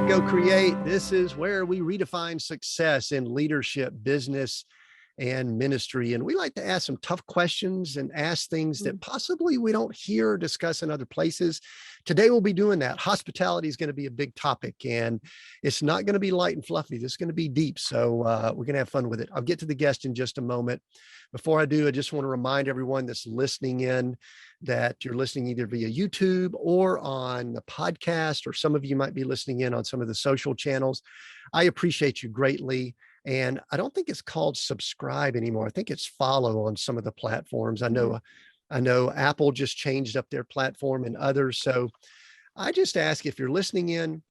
Go Create. This is where we redefine success in leadership, business, and ministry. And we like to ask some tough questions and ask things that possibly we don't hear or discuss in other places. Today, we'll be doing that. Hospitality is going to be a big topic, and it's not going to be light and fluffy. This is going to be deep. So we're going to have fun with it. I'll get to the guest in just a moment. Before I do, I just want to remind everyone that's listening in that you're listening either via YouTube or on the podcast, or some of you might be listening in on some of the social channels. I appreciate you greatly. And I don't think it's called subscribe anymore. I think it's follow on some of the platforms. I know Apple just changed up their platform and others. So I just ask, if you're listening in,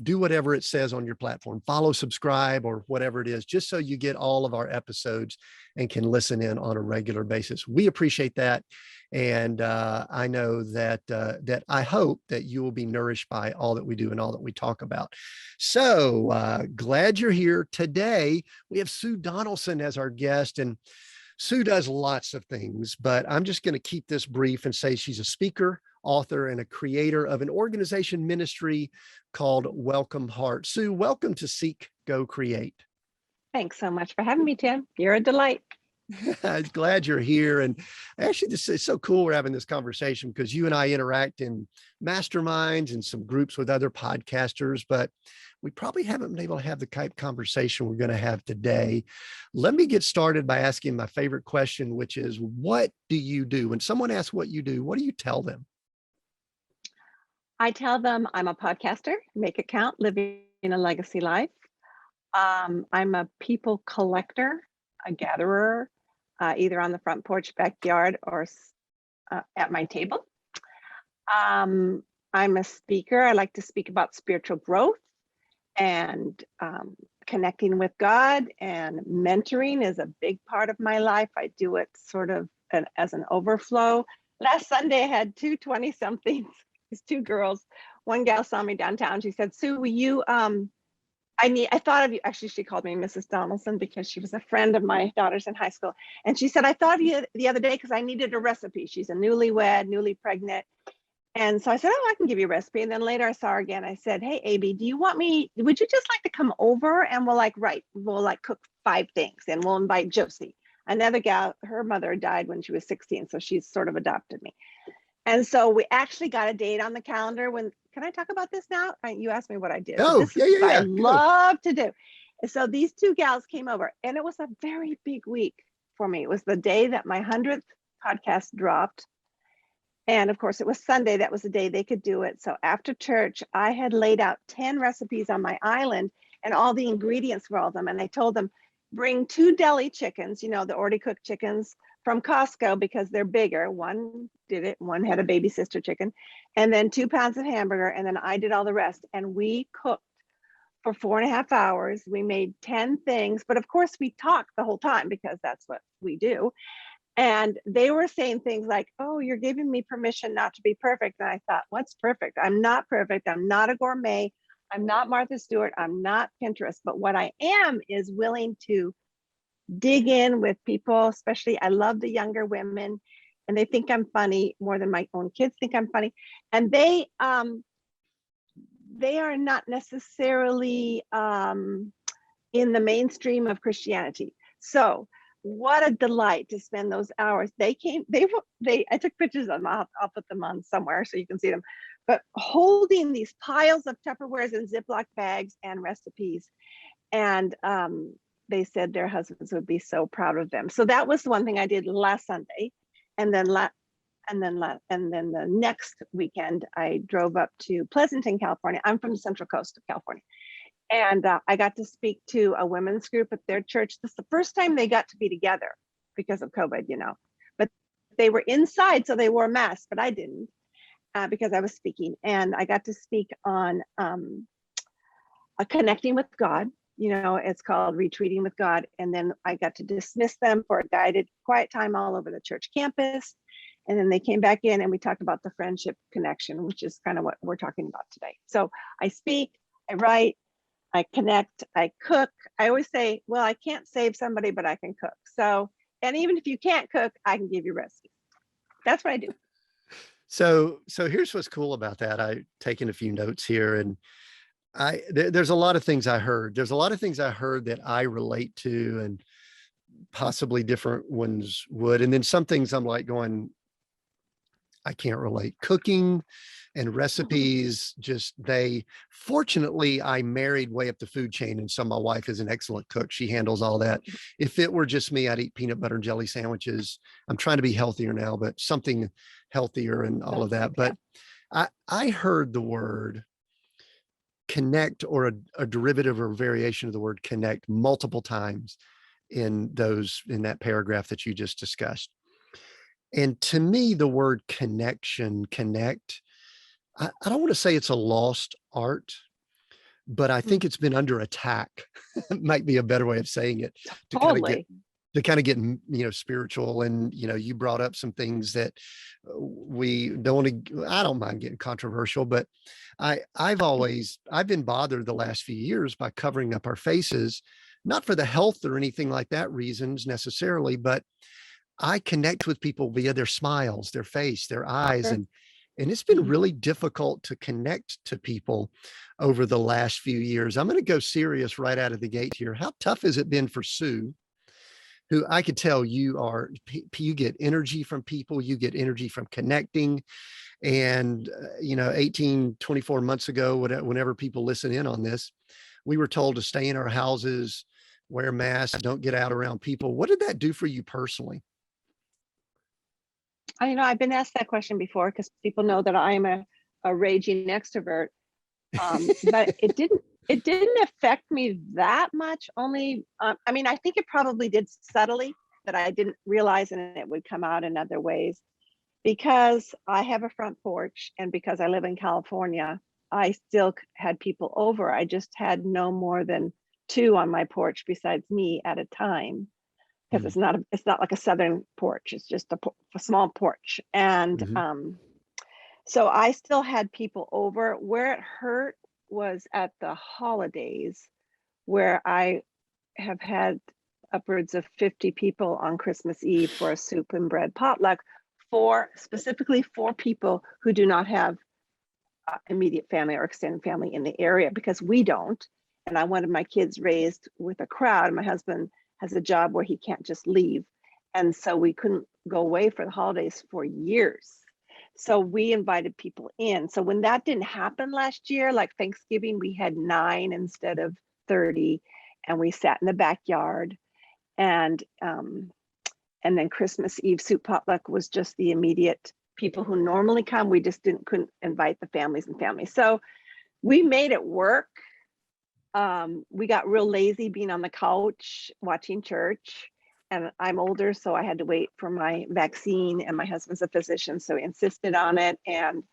do whatever it says on your platform, follow, subscribe, or whatever it is, just so you get all of our episodes and can listen in on a regular basis. We appreciate that. And I know that I hope that you will be nourished by all that we do and all that we talk about. So glad you're here. Today, we have Sue Donaldson as our guest, and Sue does lots of things, but I'm just going to keep this brief and say she's a speaker, author, and a creator of an organization ministry called Welcome Heart. Sue, welcome to Seek, Go, Create. Thanks so much for having me, Tim. You're a delight. I'm glad you're here. And actually, this is so cool we're having this conversation, because you and I interact in masterminds and some groups with other podcasters, but we probably haven't been able to have the type of conversation we're going to have today. Let me get started by asking my favorite question, which is, what do you do? When someone asks what you do, what do you tell them? I tell them I'm a podcaster, make it count, living a legacy life. I'm a people collector, a gatherer, either on the front porch, backyard, or at my table. I'm a speaker. I like to speak about spiritual growth and connecting with God, and mentoring is a big part of my life. I do it sort of as an overflow. Last Sunday, I had two 20-somethings, these two girls. One gal saw me downtown. She said, "Sue, will you, I thought of you." Actually, she called me Mrs. Donaldson because she was a friend of my daughter's in high school. And she said, "I thought of you the other day because I needed a recipe." She's a newlywed, newly pregnant. And so I said, "Oh, I can give you a recipe." And then later I saw her again. I said, "Hey, AB, would you just like to come over and we'll cook 5 things, and we'll invite Josie." Another gal, her mother died when she was 16. So she's sort of adopted me. And so we actually got a date on the calendar. Can I talk about this now? You asked me what I did. Oh, this is what I love to do. And so these two gals came over, and it was a very big week for me. It was the day that my 100th podcast dropped. And of course, it was Sunday. That was the day they could do it. So after church, I had laid out 10 recipes on my island and all the ingredients for all of them. And I told them, bring 2 deli chickens, the already cooked chickens from Costco, because they're bigger. One did it. One had a baby sister chicken. And then 2 pounds of hamburger. And then I did all the rest. And we cooked for 4.5 hours. We made 10 things. But of course, we talked the whole time, because that's what we do. And they were saying things like, "Oh, you're giving me permission not to be perfect." And I thought, what's perfect? I'm not perfect. I'm not a gourmet. I'm not Martha Stewart. I'm not Pinterest. But what I am is willing to dig in with people, especially I love the younger women, and they think I'm funny more than my own kids think I'm funny. And they are not necessarily in the mainstream of Christianity. So what a delight to spend those hours. I took pictures of them. I'll put them on somewhere so you can see them. But holding these piles of Tupperwares and Ziploc bags and recipes, and they said their husbands would be so proud of them. So that was the one thing I did last Sunday, and then the next weekend I drove up to Pleasanton, California. I'm from the Central Coast of California. And I got to speak to a women's group at their church. This is the first time they got to be together because of COVID, But they were inside, so they wore masks, but I didn't because I was speaking. And I got to speak on connecting with God. It's called Retreating with God. And then I got to dismiss them for a guided quiet time all over the church campus. And then they came back in and we talked about the friendship connection, which is kind of what we're talking about today. So I speak, I write, I connect, I cook. I always say, well, I can't save somebody, but I can cook. So, and even if you can't cook, I can give you recipes. That's what I do. So here's what's cool about that. I've taken a few notes here, and There's a lot of things I heard. There's a lot of things I heard that I relate to, and possibly different ones would. And then some things I'm like going, I can't relate. Cooking and recipes, just fortunately, I married way up the food chain. And so my wife is an excellent cook. She handles all that. If it were just me, I'd eat peanut butter and jelly sandwiches. I'm trying to be healthier now, but something healthier and all of that. But I heard the word connect, or a derivative or variation of the word connect, multiple times in that paragraph that you just discussed. And to me, the word connection, connect, I don't want to say it's a lost art, but I think it's been under attack. Might be a better way of saying it, to kind of get Totally. spiritual. And you brought up some things that we don't want to. I don't mind getting controversial, but I've been bothered the last few years by covering up our faces, not for the health or anything like that reasons necessarily, but I connect with people via their smiles, their face, their eyes, Sure. and it's been really difficult to connect to people over the last few years. I'm going to go serious right out of the gate here. How tough has it been for Sue, who I could tell you get energy from people, you get energy from connecting. And, 18, 24 months ago, whenever people listen in on this, we were told to stay in our houses, wear masks, don't get out around people. What did that do for you personally? I've been asked that question before because people know that I'm a raging extrovert. But it didn't affect me that much. Only, I think it probably did subtly, that I didn't realize, and it would come out in other ways. Because I have a front porch, and because I live in California, I still had people over. I just had no more than two on my porch besides me at a time, because it's not like a southern porch. It's just a small porch. And Mhm. so I still had people over. Where it hurt was at the holidays, where I have had upwards of 50 people on Christmas Eve for a soup and bread potluck, specifically for people who do not have immediate family or extended family in the area, because we don't. And I wanted my kids raised with a crowd. My husband has a job where he can't just leave. And so we couldn't go away for the holidays for years. So we invited people in. So when that didn't happen last year, like Thanksgiving, we had 9 instead of 30, and we sat in the backyard. And then Christmas Eve soup potluck was just the immediate people who normally come. We just couldn't invite the families and families. So we made it work. We got real lazy being on the couch watching church. And I'm older, so I had to wait for my vaccine, and my husband's a physician, so he insisted on it. And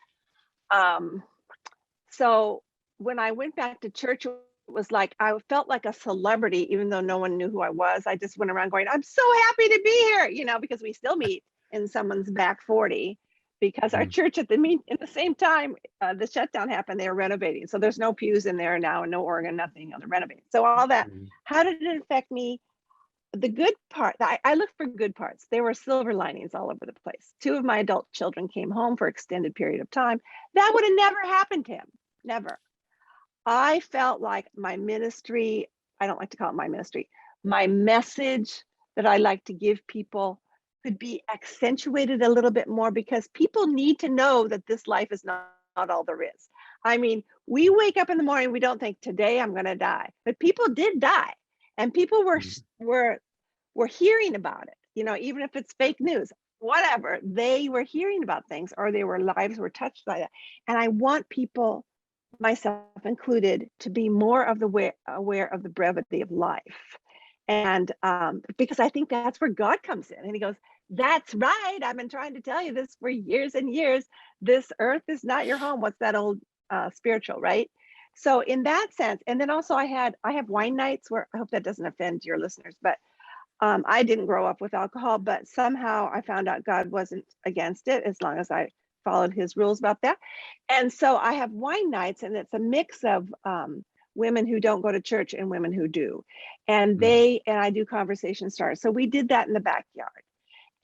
so when I went back to church, it was like I felt like a celebrity, even though no one knew who I was. I just went around going, I'm so happy to be here, because we still meet in someone's back 40, because our church in the same time the shutdown happened, they were renovating. So there's no pews in there now, and no organ, nothing. They're renovating. So all that, how did it affect me? The good part, I look for good parts. There were silver linings all over the place. 2 of my adult children came home for extended period of time. That would have never happened to him. Never. I felt like my ministry, I don't like to call it my ministry, my message that I like to give people could be accentuated a little bit more, because people need to know that this life is not all there is. I mean, we wake up in the morning, we don't think today I'm going to die, but people did die, and people were hearing about it, even if it's fake news, whatever, they were hearing about things, or their lives were touched by that. And I want people, myself included, to be more of the aware of the brevity of life. And because I think that's where God comes in, and he goes, that's right, I've been trying to tell you this for years and years. This earth is not your home. What's that old spiritual, right? So in that sense. And then also I have wine nights, where, I hope that doesn't offend your listeners, but I didn't grow up with alcohol, but somehow I found out God wasn't against it, as long as I followed his rules about that. And so I have wine nights, and it's a mix of women who don't go to church and women who do. And I do conversation starters. So we did that in the backyard.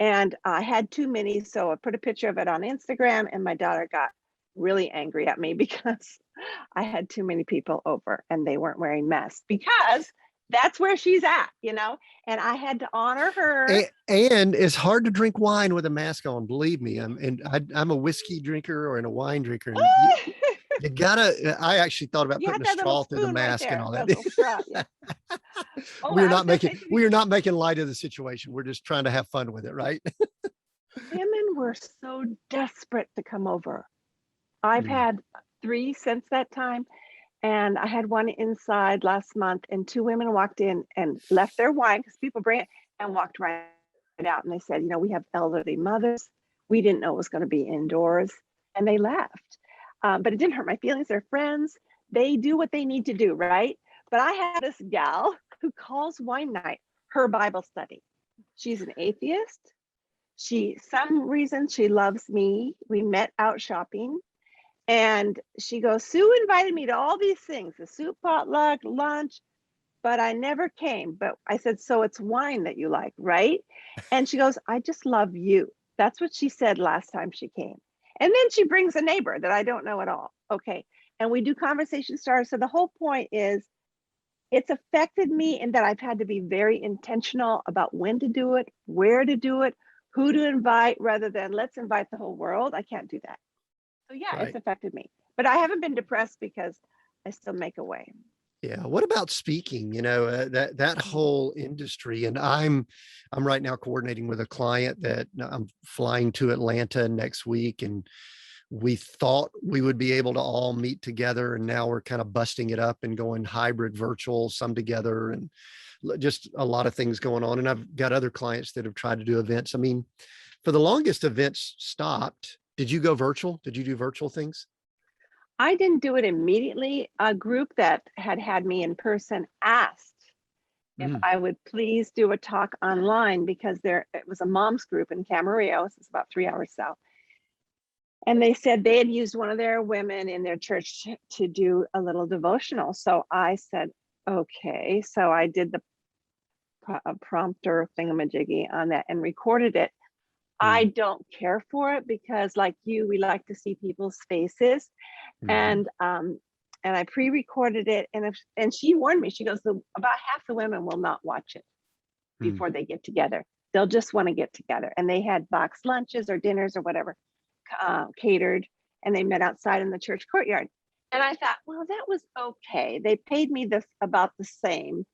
And I had too many, so I put a picture of it on Instagram, and my daughter got really angry at me because I had too many people over and they weren't wearing masks because that's where she's at, and I had to honor her. And it's hard to drink wine with a mask on. Believe me, I'm a whiskey drinker or a wine drinker, and you gotta. I actually thought about You putting had a that little straw through the spoon right mask and there, all that that. little straw. Yeah. Oh, We're I was not going to making say to we you, are not making light of the situation. We're just trying to have fun with it, right? women were so desperate to come over. I've Mm, had 3 since that time, and I had one inside last month, and 2 women walked in and left their wine because people bring it and walked right out. And they said, we have elderly mothers. We didn't know it was going to be indoors, and they left. But it didn't hurt my feelings. They're friends. They do what they need to do, right? But I had this gal who calls wine night her Bible study. She's an atheist. Some reason she loves me. We met out shopping. And she goes, Sue invited me to all these things, the soup potluck, lunch, but I never came. But I said, so it's wine that you like, right? And she goes, I just love you. That's what she said last time she came. And then she brings a neighbor that I don't know at all. Okay. And we do conversation starters. So the whole point is it's affected me in that I've had to be very intentional about when to do it, where to do it, who to invite, rather than let's invite the whole world. I can't do that. So yeah, it's right. affected me, but I haven't been depressed because I still make a way. Yeah. What about speaking? That whole industry, and I'm right now coordinating with a client that I'm flying to Atlanta next week, and we thought we would be able to all meet together, and now we're kind of busting it up and going hybrid virtual, some together, and just a lot of things going on. And I've got other clients that have tried to do events. I mean, for the longest, events stopped. Did you go virtual? Did you do virtual things? I didn't do it immediately. A group that had me in person asked if Mm, I would please do a talk online because it was a mom's group in Camarillo. It's about 3 hours south. And they said they had used one of their women in their church to do a little devotional. So I said, okay. So I did the prompter thingamajiggy on that and recorded it. I mm, don't care for it because, like you, we like to see people's faces, mhm, and I pre-recorded it, and she warned me. She goes, about half the women will not watch it mm. before they get together. They'll just want to get together, and they had boxed lunches or dinners or whatever catered, and they met outside in the church courtyard. And I thought, well, that was okay. They paid me this about the same.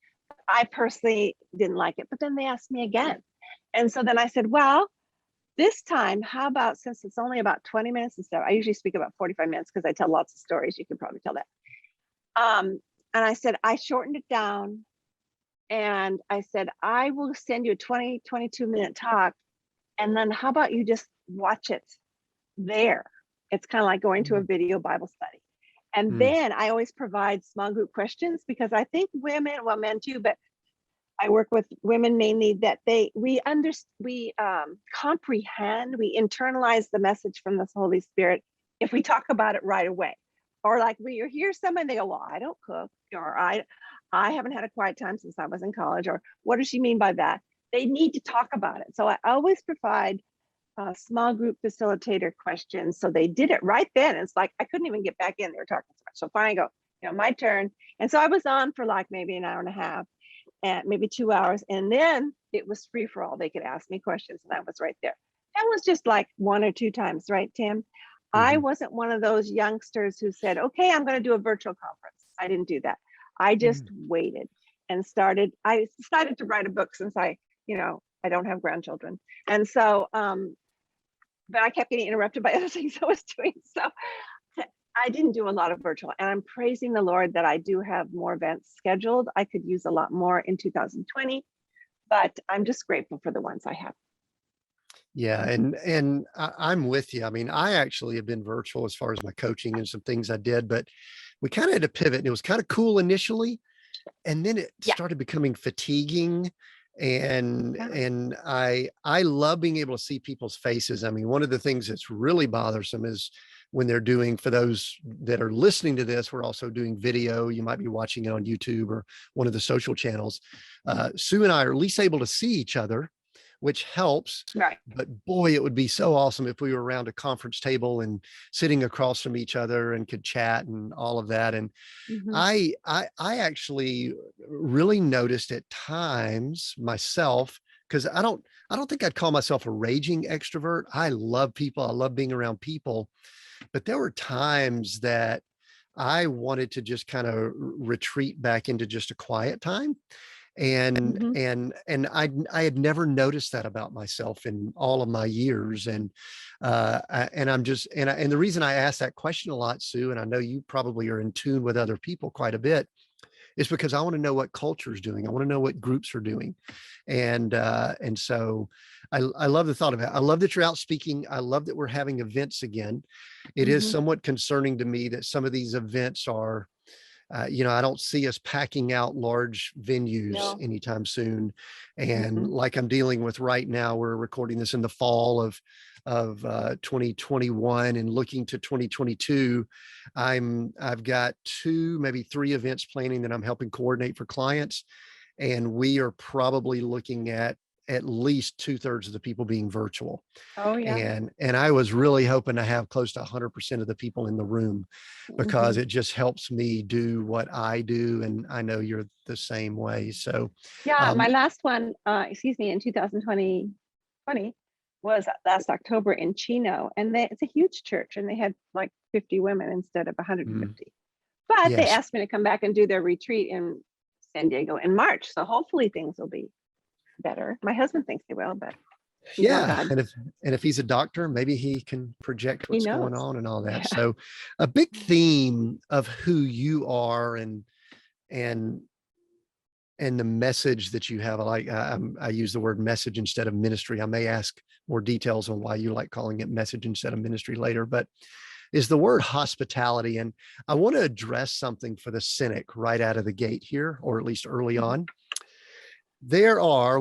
I personally didn't like it, but then they asked me again, and so then I said, well, this time, how about, since it's only about 20 minutes and stuff, I usually speak about 45 minutes because I tell lots of stories. You can probably tell that. And I said, I shortened it down and I said, I will send you a 22-minute talk. And then how about you just watch it there? It's kind of like going to a Mm, video Bible study. And mm, then I always provide small group questions because I think women, well, men too, but I work with women mainly that we comprehend, we internalize the message from the Holy Spirit if we talk about it right away. Or like we hear someone, they go, well, I don't cook, or I haven't had a quiet time since I was in college, or what does she mean by that? They need to talk about it. So I always provide small group facilitator questions. So they did it right then. It's like I couldn't even get back in. They were talking so much. So finally I go, my turn. And so I was on for like maybe an hour and a half and maybe 2 hours. And then it was free for all. They could ask me questions and I was right there. That was just like 1 or 2 times, right, Tim? I mhm, wasn't one of those youngsters who said, okay, I'm going to do a virtual conference. I didn't do that. I just mm. waited and I decided to write a book since I don't have grandchildren. And so, but I kept getting interrupted by other things I was doing. So I didn't do a lot of virtual, and I'm praising the Lord that I do have more events scheduled. I could use a lot more in 2020, but I'm just grateful for the ones I have. Yeah, and I'm with you. I mean, I actually have been virtual as far as my coaching and some things I did, but we kind of had to pivot, and it was kind of cool initially, and then it Yeah. started becoming fatiguing. And Yeah. and I love being able to see people's faces. I mean, one of the things that's really bothersome is when they're doing, for those that are listening to this, we're also doing video. You might be watching it on YouTube or one of the social channels. Sue and I are at least able to see each other, which helps. Right. But boy, it would be so awesome if we were around a conference table and sitting across from each other and could chat and all of that. And Mhm. I actually really noticed at times myself, because I don't think I'd call myself a raging extrovert. I love people. I love being around people. But there were times that I wanted to just kind of retreat back into just a quiet time. Mhm. And I had never noticed that about myself in all of my years. And I'm just, and the reason I ask that question a lot, Sue, and I know you probably are in tune with other people quite a bit, is because I want to know what culture is doing. I want to know what groups are doing. And so I love the thought of it. I love that you're out speaking. I love that we're having events again. It is Mhm. somewhat concerning to me that some of these events are, I don't see us packing out large venues No. anytime soon. And Mm-mm. like I'm dealing with right now, we're recording this in the fall of 2021 and looking to 2022. I've got two, maybe three events planning that I'm helping coordinate for clients, and we are probably looking at least 2/3 of the people being virtual. Oh yeah. And I was really hoping to have close to 100% of the people in the room, because Mhm. it just helps me do what I do. And I know you're the same way. So, Yeah, um, my last one, excuse me, in 2020 was last October in Chino, and it's a huge church, and they had like 50 women instead of mm, 150. But they yes, asked me to come back and do their retreat in San Diego in March, so hopefully things will be better. My husband thinks they will, but you know yeah. God, And if he's a doctor, maybe he can project he what's going knows. on and all that. Yeah. So, a big theme of who you are and and the message that you have, I use the word message instead of ministry. I may ask more details on why you like calling it message instead of ministry later, but is the word hospitality. And I want to address something for the cynic right out of the gate here, or at least early Mhm. on.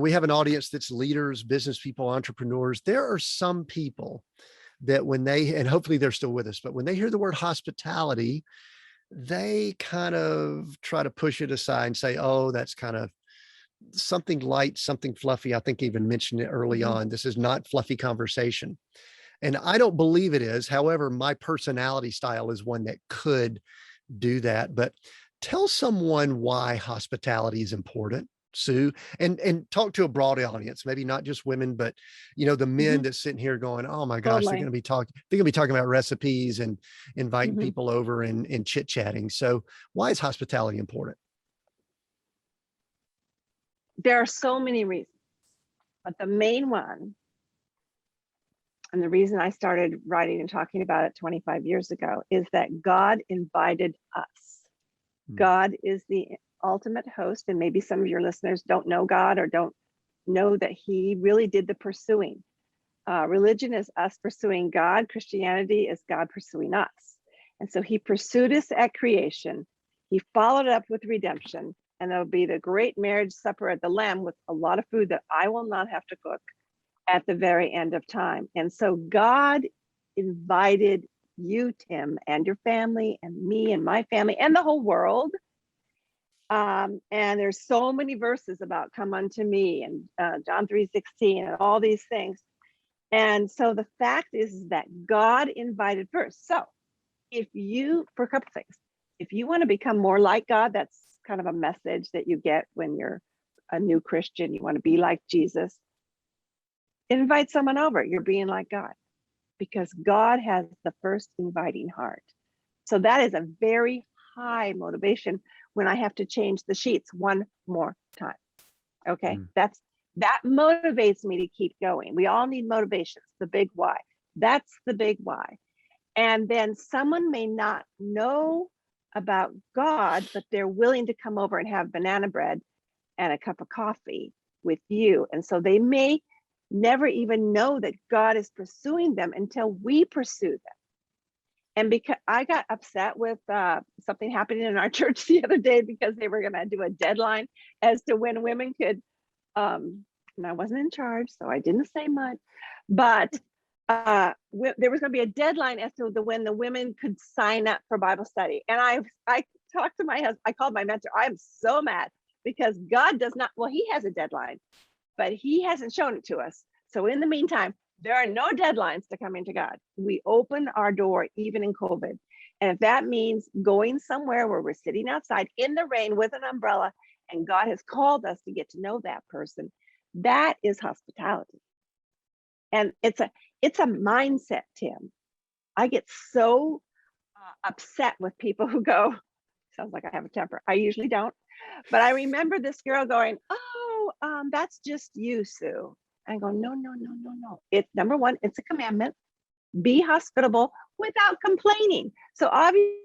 We have an audience that's leaders, business people, entrepreneurs. There are some people that when they, and hopefully they're still with us, but when they hear the word hospitality, they kind of try to push it aside and say, oh, that's kind of something light, something fluffy. I think I even mentioned it early Mhm. on. This is not fluffy conversation. And I don't believe it is. However, my personality style is one that could do that. But tell someone why hospitality is important, Sue, and talk to a broad audience, maybe not just women, but the men Mhm. that's sitting here going, oh my gosh, Totally. they're gonna be talking about recipes and inviting Mhm. people over and chit-chatting. So why is hospitality important? There are so many reasons, but the main one, and the reason I started writing and talking about it 25 years ago, is that God invited us. Mm, God is the ultimate host, and maybe some of your listeners don't know God or don't know that He really did the pursuing. Religion is us pursuing God. Christianity is God pursuing us. And so He pursued us at creation. He followed up with redemption, and there'll be the great marriage supper at the Lamb with a lot of food that I will not have to cook at the very end of time. And so God invited you, Tim, and your family, and me and my family, and the whole world. And there's so many verses about come unto me and John 3:16 and all these things. And so the fact is that God invited first. So if you, for a couple things, if you want to become more like God, that's kind of a message that you get when you're a new Christian, you want to be like Jesus, invite someone over. You're being like God, because God has the first inviting heart. So that is a very high motivation when I have to change the sheets one more time. Okay. mm, That motivates me to keep going. We all need motivations, the big why. That's the big why. And then someone may not know about God, but they're willing to come over and have banana bread and a cup of coffee with you. And so they may never even know that God is pursuing them until we pursue them. And because I got upset with something happening in our church the other day, because they were going to do a deadline as to when women could, and I wasn't in charge, so I didn't say much, but there was going to be a deadline as to when the women could sign up for Bible study. And I talked to my husband, I called my mentor. I'm so mad because God does not, well, he has a deadline. but he hasn't shown it to us. So in the meantime, there are no deadlines to coming to God. We open our door even in COVID. And if that means going somewhere where we're sitting outside in the rain with an umbrella and God has called us to get to know that person, that is hospitality. And it's a mindset, Tim. I get so upset with people who go, sounds like I have a temper. I usually don't. But I remember this girl going, oh, that's just you, Sue. I go, no, no, no, no, no. It's number one, it's a commandment. Be hospitable without complaining. So obviously,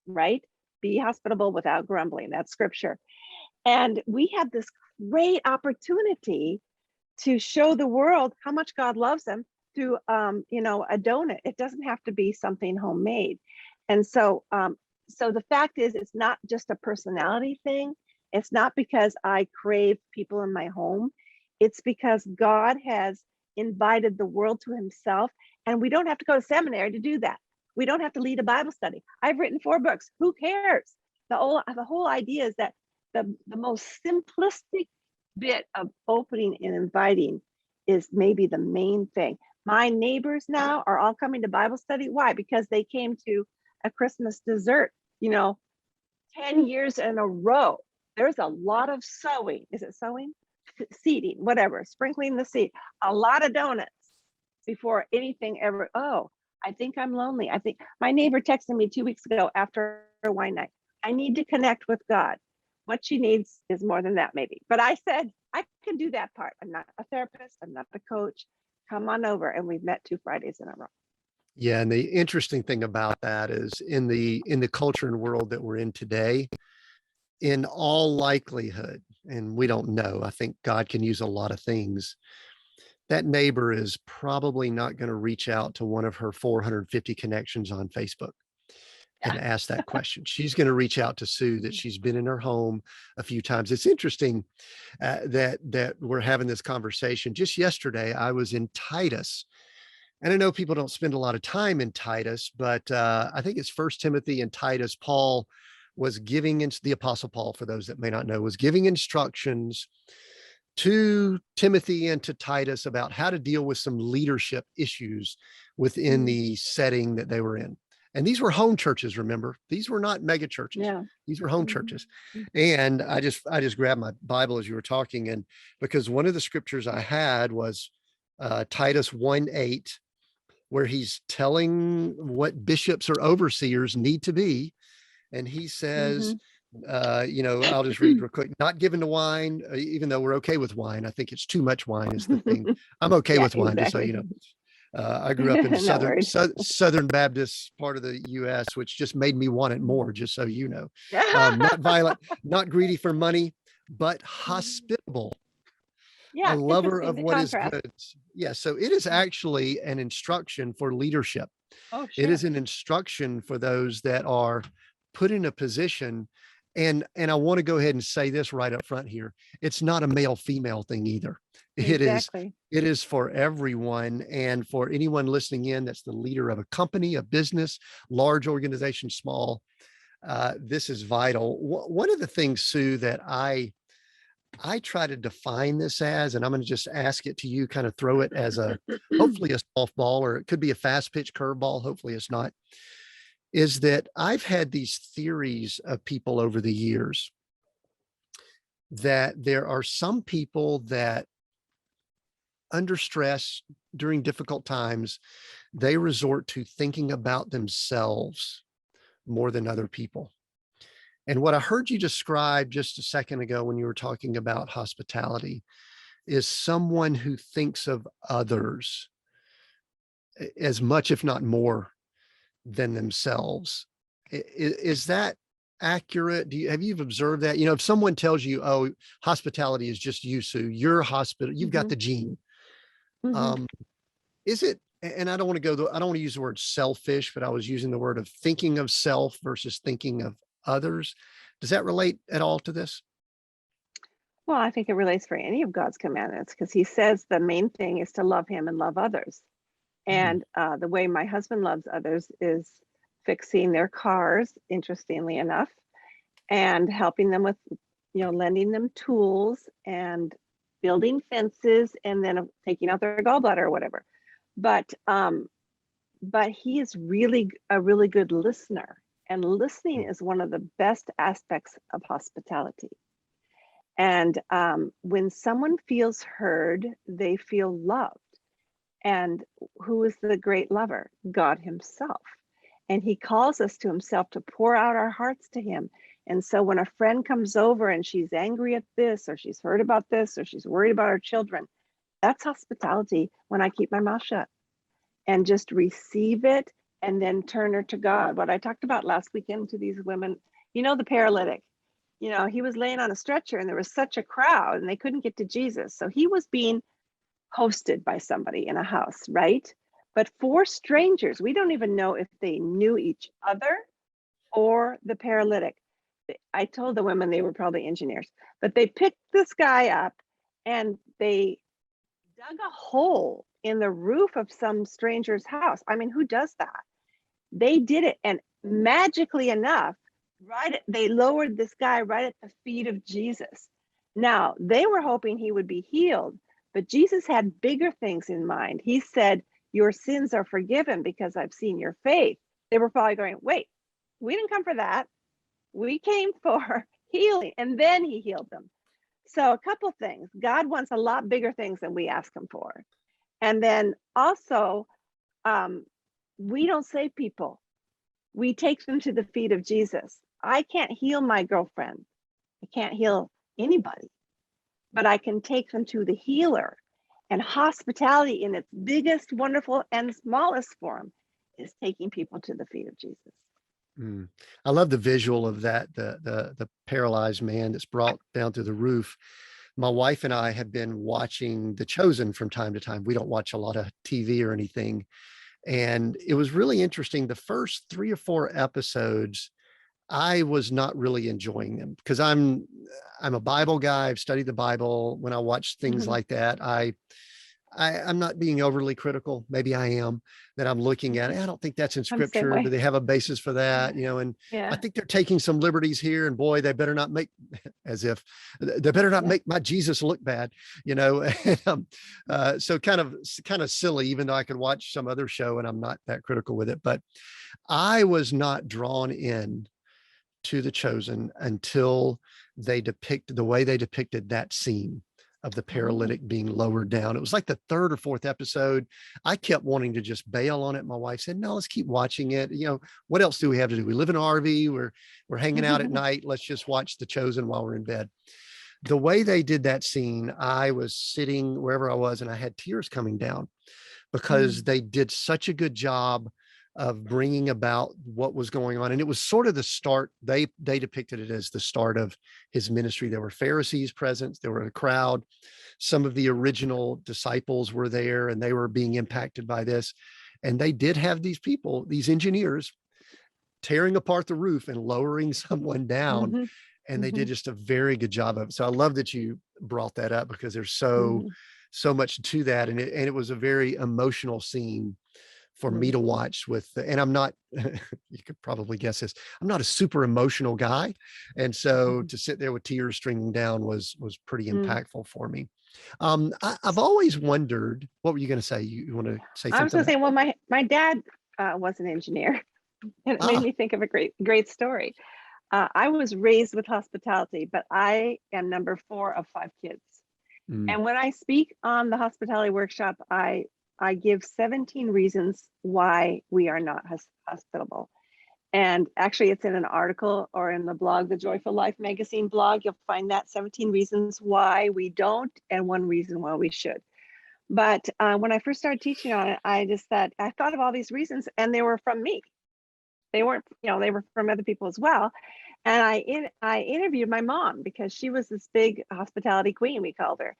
right? Be hospitable without grumbling. That's scripture. And we have this great opportunity to show the world how much God loves them through, a donut. It doesn't have to be something homemade. And so, so the fact is, it's not just a personality thing. It's not because I crave people in my home. It's because God has invited the world to himself, and we don't have to go to seminary to do that. We don't have to lead a Bible study. I've written 4 books. Who cares? The whole idea is that the most simplistic bit of opening and inviting is maybe the main thing. My neighbors now are all coming to Bible study. Why? Because they came to a Christmas dessert, 10 years in a row. There's a lot of sowing. Is it sowing? Seeding, whatever, sprinkling the seed. A lot of donuts before anything ever. Oh, I think I'm lonely. I think my neighbor texted me 2 weeks ago after a wine night. I need to connect with God. What she needs is more than that, maybe. But I said, I can do that part. I'm not a therapist. I'm not the coach. Come on over. And we've met 2 Fridays in a row. Yeah, and the interesting thing about that is in the culture and world that we're in today, in all likelihood, and we don't know, I think God can use a lot of things. That neighbor is probably not going to reach out to one of her 450 connections on Facebook and ask that question. She's going to reach out to Sue that she's been in her home a few times. It's interesting that we're having this conversation. Just yesterday, I was in Titus. And I know people don't spend a lot of time in Titus, but I think it's First Timothy and Titus. Paul was giving, the Apostle Paul, for those that may not know, was giving instructions to Timothy and to Titus about how to deal with some leadership issues within the setting that they were in. And these were home churches, remember? These were not mega churches. Yeah. These were home churches. And I just grabbed my Bible as you were talking, and because one of the scriptures I had was Titus 1:8, where he's telling what bishops or overseers need to be. And he says, I'll just read real quick, not given to wine, even though we're okay with wine. I think it's too much wine is the thing. I'm okay with wine, exactly. Just so you know. I grew up in Southern Baptist part of the U.S., which just made me want it more, just so you know. Not violent, not greedy for money, but hospitable. A lover of what is good. Yeah, so it is actually an instruction for leadership. Oh, sure. It is an instruction for those that are put in a position. And I want to go ahead and say this right up front here. It's not a male-female thing either. Exactly. It is for everyone, and for anyone listening in that's the leader of a company, a business, large organization, small. This is vital. One of the things, Sue, that I try to define this as, and I'm going to just ask it to you, kind of throw it as hopefully a softball, or it could be a fast pitch curveball. Hopefully it's not, is that I've had these theories of people over the years that there are some people that under stress during difficult times, they resort to thinking about themselves more than other people. And what I heard you describe just a second ago when you were talking about hospitality is someone who thinks of others as much, if not more, than themselves. Is that accurate? Have you observed that? If someone tells you, oh, hospitality is just you, Sue, you're hospital, you've got the gene. Is it, and I don't want to use the word selfish, but I was using the word of thinking of self versus thinking of others. Does that relate at all to this? Well, I think it relates for any of God's commandments, because he says the main thing is to love him and love others. And the way my husband loves others is fixing their cars, interestingly enough. and helping them with, lending them tools and building fences and then taking out their gallbladder or whatever. But he is really a really good listener, and listening is one of the best aspects of hospitality. And when someone feels heard, they feel loved. And who is the great lover? God himself. And he calls us to himself to pour out our hearts to him. And so when a friend comes over and she's angry at this, or she's heard about this, or she's worried about her children, that's hospitality when I keep my mouth shut and just receive it and then turn her to God. What I talked about last weekend to these women, the paralytic, he was laying on a stretcher and there was such a crowd and they couldn't get to Jesus. So he was being hosted by somebody in a house, right? But 4 strangers, we don't even know if they knew each other or the paralytic. I told the women they were probably engineers, but they picked this guy up and they dug a hole in the roof of some stranger's house. I mean, who does that? They did it, and magically enough, they lowered this guy right at the feet of Jesus. Now, they were hoping he would be healed, but Jesus had bigger things in mind. He said, your sins are forgiven because I've seen your faith. They were probably going, wait, we didn't come for that. We came for healing, and then he healed them. So a couple things. God wants a lot bigger things than we ask him for. And then also, we don't save people. We take them to the feet of Jesus. I can't heal my girlfriend. I can't heal anybody, but I can take them to the healer. And hospitality in its biggest, wonderful, and smallest form is taking people to the feet of Jesus. I love the visual of that, the paralyzed man that's brought down through the roof. My wife and I have been watching The Chosen from time to time. We don't watch a lot of TV or anything. And it was really interesting. The first 3 or 4 episodes, I was not really enjoying them because I'm a Bible guy. I've studied the Bible. When I watch things like that, I'm not being overly critical. Maybe I am, that I'm looking at it. I don't think that's in scripture. Do they have a basis for that? And I think they're taking some liberties here, and boy, they better not make they better not make my Jesus look bad, so kind of silly, even though I could watch some other show and I'm not that critical with it. But I was not drawn in to The Chosen until the way they depicted that scene of the paralytic being lowered down. It was like the 3rd or 4th episode. I kept wanting to just bail on it. My wife said, no, let's keep watching it. What else do we have to do? We live in an RV. We're hanging out at night. Let's just watch The Chosen while we're in bed. The way they did that scene, I was sitting wherever I was and I had tears coming down because they did such a good job of bringing about what was going on. And it was sort of the start. They depicted it as the start of his ministry. There were Pharisees present. There were a crowd. Some of the original disciples were there and they were being impacted by this. And they did have these people, these engineers, tearing apart the roof and lowering someone down. And they did just a very good job of it. So I love that you brought that up because there's so much to that. And it was a very emotional scene for me to watch and I'm not, you could probably guess this, I'm not a super emotional guy. And so to sit there with tears streaming down was pretty impactful for me. I've always wondered, what were you going to say? You want to say something? I was going to say, well, my dad was an engineer and it made me think of a great story. I was raised with hospitality, but I am number 4 of 5 kids. And when I speak on the hospitality workshop, I give 17 reasons why we are not hospitable. And actually it's in an article or in the blog, the Joyful Life magazine blog. You'll find that 17 reasons why we don't and 1 reason why we should. But when I first started teaching on it, I thought of all these reasons and they were from me. They weren't, they were from other people as well. And I interviewed my mom because she was this big hospitality queen, we called her.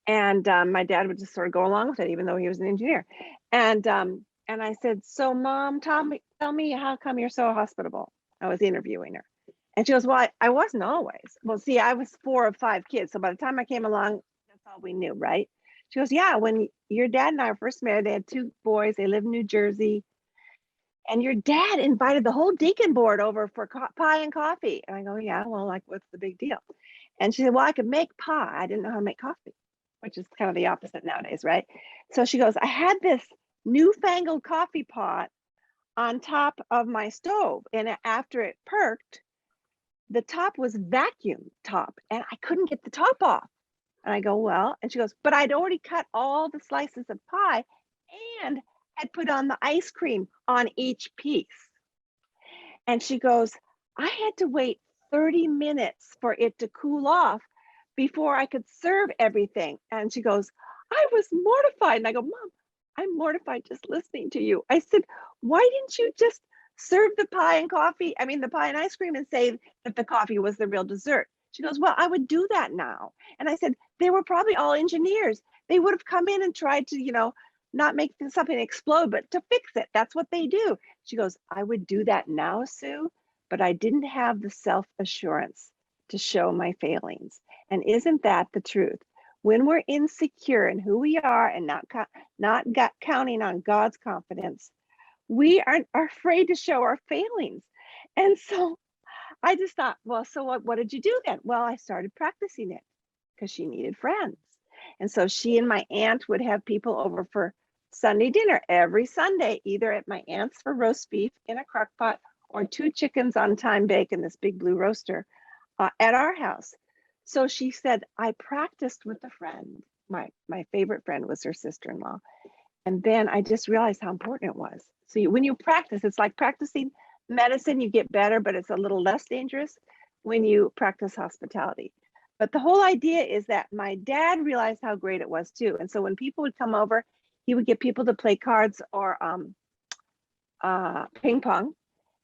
And my dad would just sort of go along with it, even though he was an engineer. And I said, so Mom, tell me how come you're so hospitable? I was interviewing her. And she goes, well, I wasn't always. Well, see, I was 4 of 5 kids. So by the time I came along, that's all we knew, right? She goes, yeah, when your dad and I were first married, they had 2 boys. They lived in New Jersey. and your dad invited the whole deacon board over for pie and coffee. And I go, yeah, well, like, what's the big deal? And she said, well, I could make pie. I didn't know how to make coffee, which is kind of the opposite nowadays, right? So she goes, I had this newfangled coffee pot on top of my stove. And after it perked, the top was vacuum top and I couldn't get the top off. And I go, well, and she goes, but I'd already cut all the slices of pie and had put on the ice cream on each piece. And she goes, I had to wait 30 minutes for it to cool off before I could serve everything. And she goes, I was mortified. And I go, Mom, I'm mortified just listening to you. I said, why didn't you just serve the pie and coffee? I mean, the pie and ice cream and say that the coffee was the real dessert. She goes, well, I would do that now. And I said, they were probably all engineers. They would have come in and tried to, not make something explode, but to fix it. That's what they do. She goes, I would do that now, Sue, but I didn't have the self-assurance to show my failings. And isn't that the truth? When we're insecure in who we are and not counting on God's confidence, we are afraid to show our failings. And so I just thought, well, so what did you do then? Well, I started practicing it because she needed friends. And so she and my aunt would have people over for Sunday dinner every Sunday, either at my aunt's for roast beef in a crock pot or 2 chickens on time bake in this big blue roaster at our house. So she said, I practiced with a friend. My favorite friend was her sister-in-law. And then I just realized how important it was. So when you practice, it's like practicing medicine, you get better, but it's a little less dangerous when you practice hospitality. But the whole idea is that my dad realized how great it was too. And so when people would come over, he would get people to play cards or ping pong.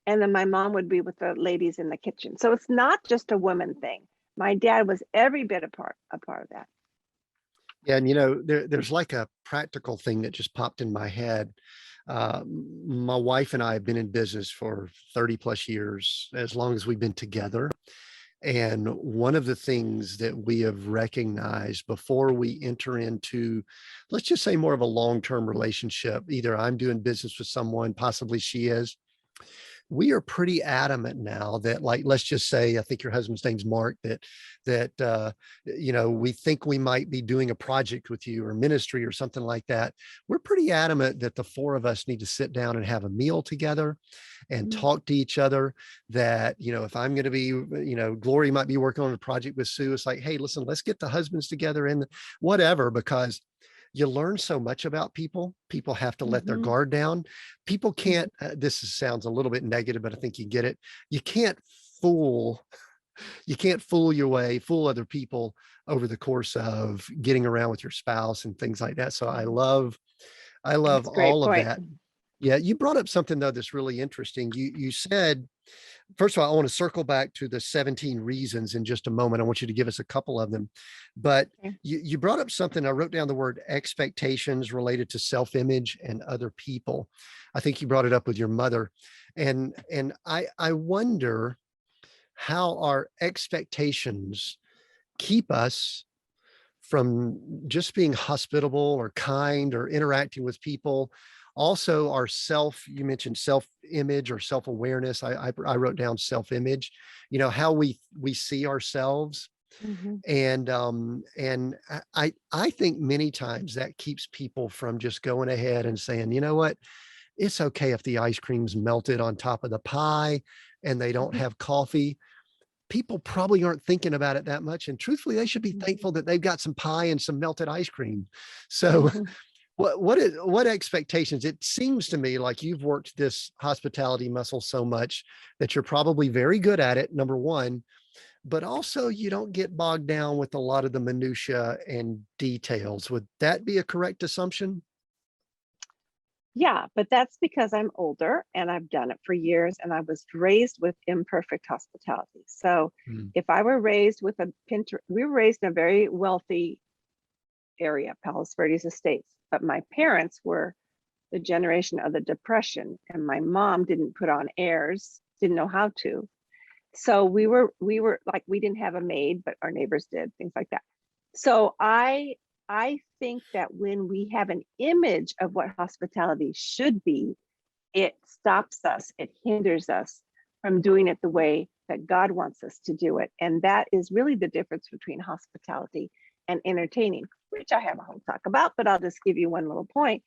And then my mom would be with the ladies in the kitchen. So it's not just a woman thing. My dad was every bit a part of that. Yeah, and there's like a practical thing that just popped in my head. My wife and I have been in business for 30 plus years, as long as we've been together. And one of the things that we have recognized before we enter into, let's just say, more of a long-term relationship, either I'm doing business with someone, possibly she is, we are pretty adamant now that, like, let's just say, I think your husband's name's Mark, that we think we might be doing a project with you or ministry or something like that. We're pretty adamant that the 4 of us need to sit down and have a meal together and talk to each other. That, if I'm going to be, Glory might be working on a project with Sue, it's like, hey, listen, let's get the husbands together and whatever, because you learn so much about people. People have to let their guard down. People can't, sounds a little bit negative, but I think you get it. You can't fool fool other people over the course of getting around with your spouse and things like that. So I love all of that. Yeah. You brought up something though, that's really interesting. You said, first of all, I want to circle back to the 17 reasons in just a moment. I want you to give us a couple of them, but you brought up something. I wrote down the word expectations related to self-image and other people. I think you brought it up with your mother. And I wonder how our expectations keep us from just being hospitable or kind or interacting with people. Also, you mentioned self-image or self-awareness. I wrote down self-image, how we see ourselves. And I think many times that keeps people from just going ahead and saying, you know what, it's okay if the ice cream's melted on top of the pie and they don't have coffee. People probably aren't thinking about it that much. And truthfully, they should be thankful that they've got some pie and some melted ice cream. So what expectations? It seems to me like you've worked this hospitality muscle so much that you're probably very good at it, number one, but also you don't get bogged down with a lot of the minutia and details. Would that be a correct assumption? Yeah, but that's because I'm older and I've done it for years and I was raised with imperfect hospitality. So if I were raised with we were raised in a very wealthy area, Palos Verdes Estates, but my parents were the generation of the Depression and my mom didn't put on airs, didn't know how to. So we were like, we didn't have a maid, but our neighbors did, things like that. So I think that when we have an image of what hospitality should be, it stops us, it hinders us from doing it the way that God wants us to do it. And that is really the difference between hospitality and entertaining, which I have a whole talk about, but I'll just give you one little point,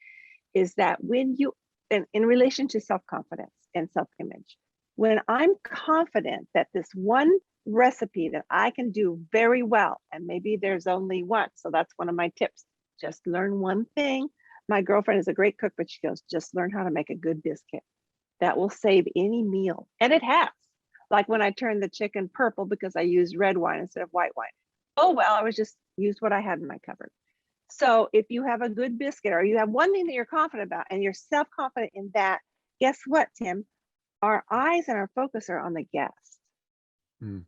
is that when you, in relation to self-confidence and self-image, when I'm confident that this one recipe that I can do very well, and maybe there's only one, so that's one of my tips, just learn one thing. My girlfriend is a great cook, but she goes, just learn how to make a good biscuit. That will save any meal. And it has. Like when I turned the chicken purple because I used red wine instead of white wine. Oh, well, I was just used what I had in my cupboard. So if you have a good biscuit or you have one thing that you're confident about and you're self-confident in that, guess what, Tim? Our eyes and our focus are on the guest. Mm.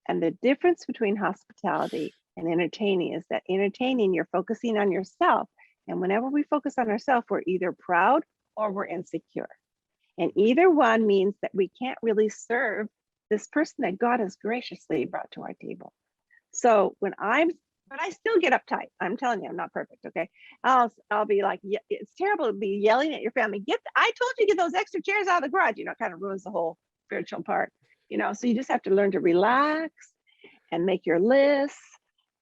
And the difference between hospitality and entertaining is that entertaining, you're focusing on yourself. And whenever we focus on ourselves, we're either proud or we're insecure. And either one means that we can't really serve this person that God has graciously brought to our table. So but I still get uptight. I'm telling you, I'm not perfect. Okay. I'll be like, yeah, it's terrible to be yelling at your family. I told you to get those extra chairs out of the garage, it kind of ruins the whole spiritual part, so you just have to learn to relax and make your list.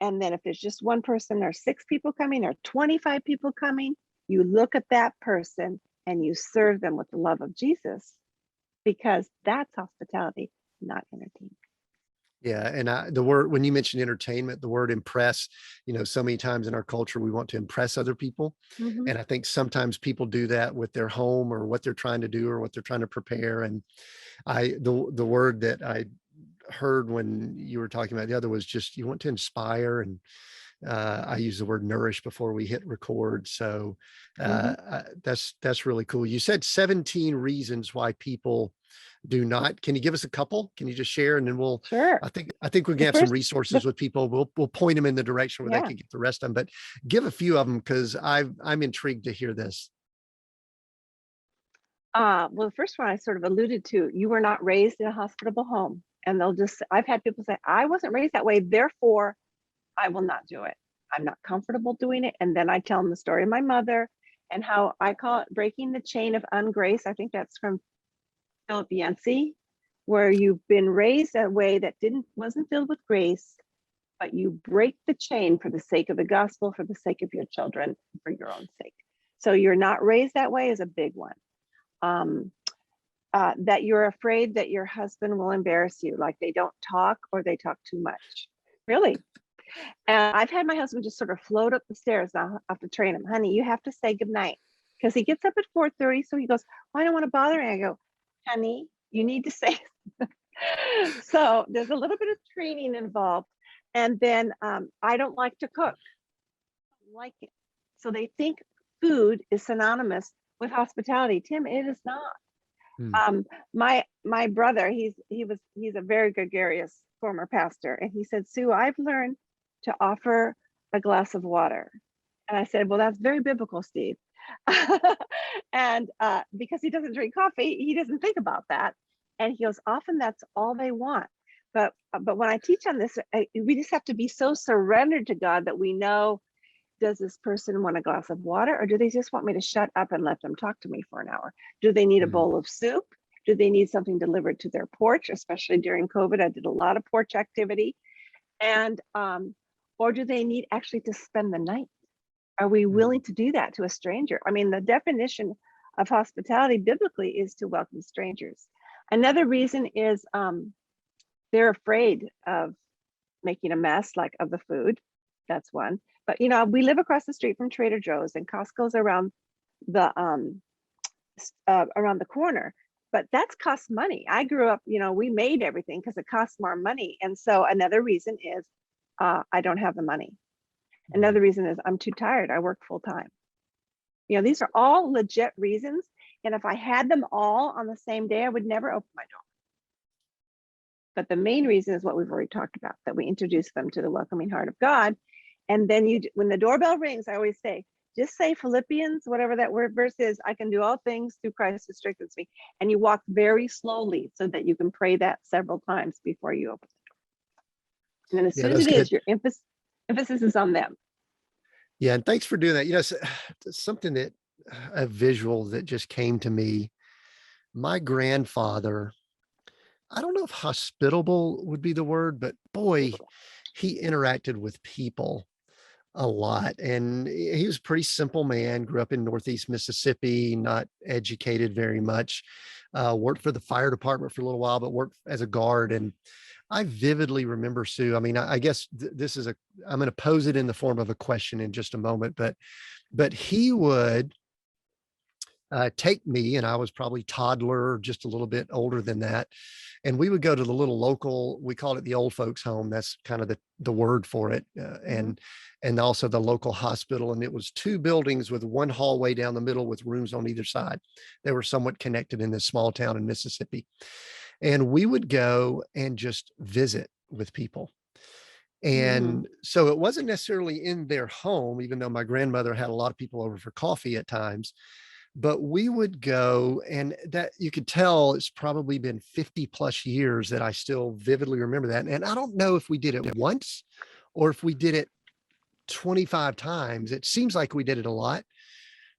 And then if there's just one person or 6 people coming or 25 people coming, you look at that person and you serve them with the love of Jesus, because that's hospitality, not entertainment. Yeah. And the word, when you mentioned entertainment, the word impress, so many times in our culture, we want to impress other people. Mm-hmm. And I think sometimes people do that with their home or what they're trying to do or what they're trying to prepare. And the word that I heard when you were talking about the other was just, you want to inspire. And I use the word nourish before we hit record. So that's really cool. You said 17 reasons why people do not. Can you give us a couple? Can you just share? And then Sure. I think we can have some resources with people. We'll point them in the direction where they can get the rest of them, but give a few of them, because I'm intrigued to hear this. Well, the first one I sort of alluded to, you were not raised in a hospitable home. And I've had people say, I wasn't raised that way, therefore I will not do it. I'm not comfortable doing it. And then I tell them the story of my mother and how I call it breaking the chain of ungrace. I think that's from Philip Yancey, where you've been raised a way that wasn't filled with grace, but you break the chain for the sake of the gospel, for the sake of your children, for your own sake. So you're not raised that way is a big one. That you're afraid that your husband will embarrass you, like they don't talk or they talk too much. Really. And I've had my husband just sort of float up the stairs. Now I have to train him, honey, you have to say goodnight, because he gets up at 4:30. So he goes, well, I don't want to bother him. I go, honey, you need to say. So there's a little bit of training involved. And then I don't like to cook. I don't like it. So they think food is synonymous with hospitality. Tim, it is not. My brother, he's a very gregarious former pastor, and he said, Sue, I've learned to offer a glass of water. And I said, well, that's very biblical, Steve. And because he doesn't drink coffee, he doesn't think about that. And he goes, often that's all they want. But when I teach on this, we just have to be so surrendered to God that we know, does this person want a glass of water, or do they just want me to shut up and let them talk to me for an hour? Do they need a bowl of soup? Do they need something delivered to their porch? Especially during COVID, I did a lot of porch activity. And or do they need actually to spend the night? Are we willing to do that to a stranger? I mean, the definition of hospitality biblically is to welcome strangers. Another reason is they're afraid of making a mess, like of the food. That's one. But we live across the street from Trader Joe's, and Costco's around the corner. But that's cost money. I grew up, we made everything because it costs more money. And so another reason is I don't have the money. Another reason is I'm too tired. I work full time. These are all legit reasons. And if I had them all on the same day, I would never open my door. But the main reason is what we've already talked about, that we introduce them to the welcoming heart of God. And then when the doorbell rings, I always say, just say Philippians, whatever that word verse is, I can do all things through Christ who strengthens me. And you walk very slowly so that you can pray that several times before you open the door. And then as soon as it is, your emphasis is on them. Yeah. And thanks for doing that. Something that a visual that just came to me my grandfather, I don't know if hospitable would be the word, but boy, he interacted with people a lot. And he was a pretty simple man, grew up in Northeast Mississippi, not educated very much, worked for the fire department for a little while, but worked as a guard. And I vividly remember, Sue. I mean, I guess this is I'm going to pose it in the form of a question in just a moment, but he would take me, and I was probably toddler, just a little bit older than that. And we would go to the little local, we call it the old folks home. That's kind of the word for it. Mhm. And also the local hospital. And it was two buildings with one hallway down the middle with rooms on either side. They were somewhat connected in this small town in Mississippi. And we would go and just visit with people. Mhm. And so it wasn't necessarily in their home, even though my grandmother had a lot of people over for coffee at times, but we would go, and that you could tell it's probably been 50 plus years that I still vividly remember that. And I don't know if we did it once or if we did it 25 times. It seems like we did it a lot,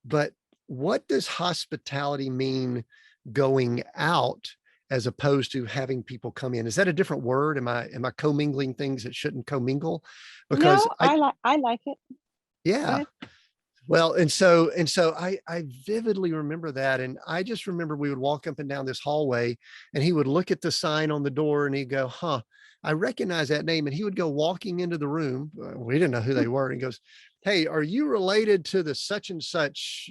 but what does hospitality mean going out as opposed to having people come in? Is that a different word? Am I commingling things that shouldn't commingle? Because No, I like it. Go yeah. ahead. Well, and so I vividly remember that. And I just remember we would walk up and down this hallway and he would look at the sign on the door and he'd go, huh, I recognize that name. And he would go walking into the room. We didn't know who they were. And he goes, hey, are you related to the such and such,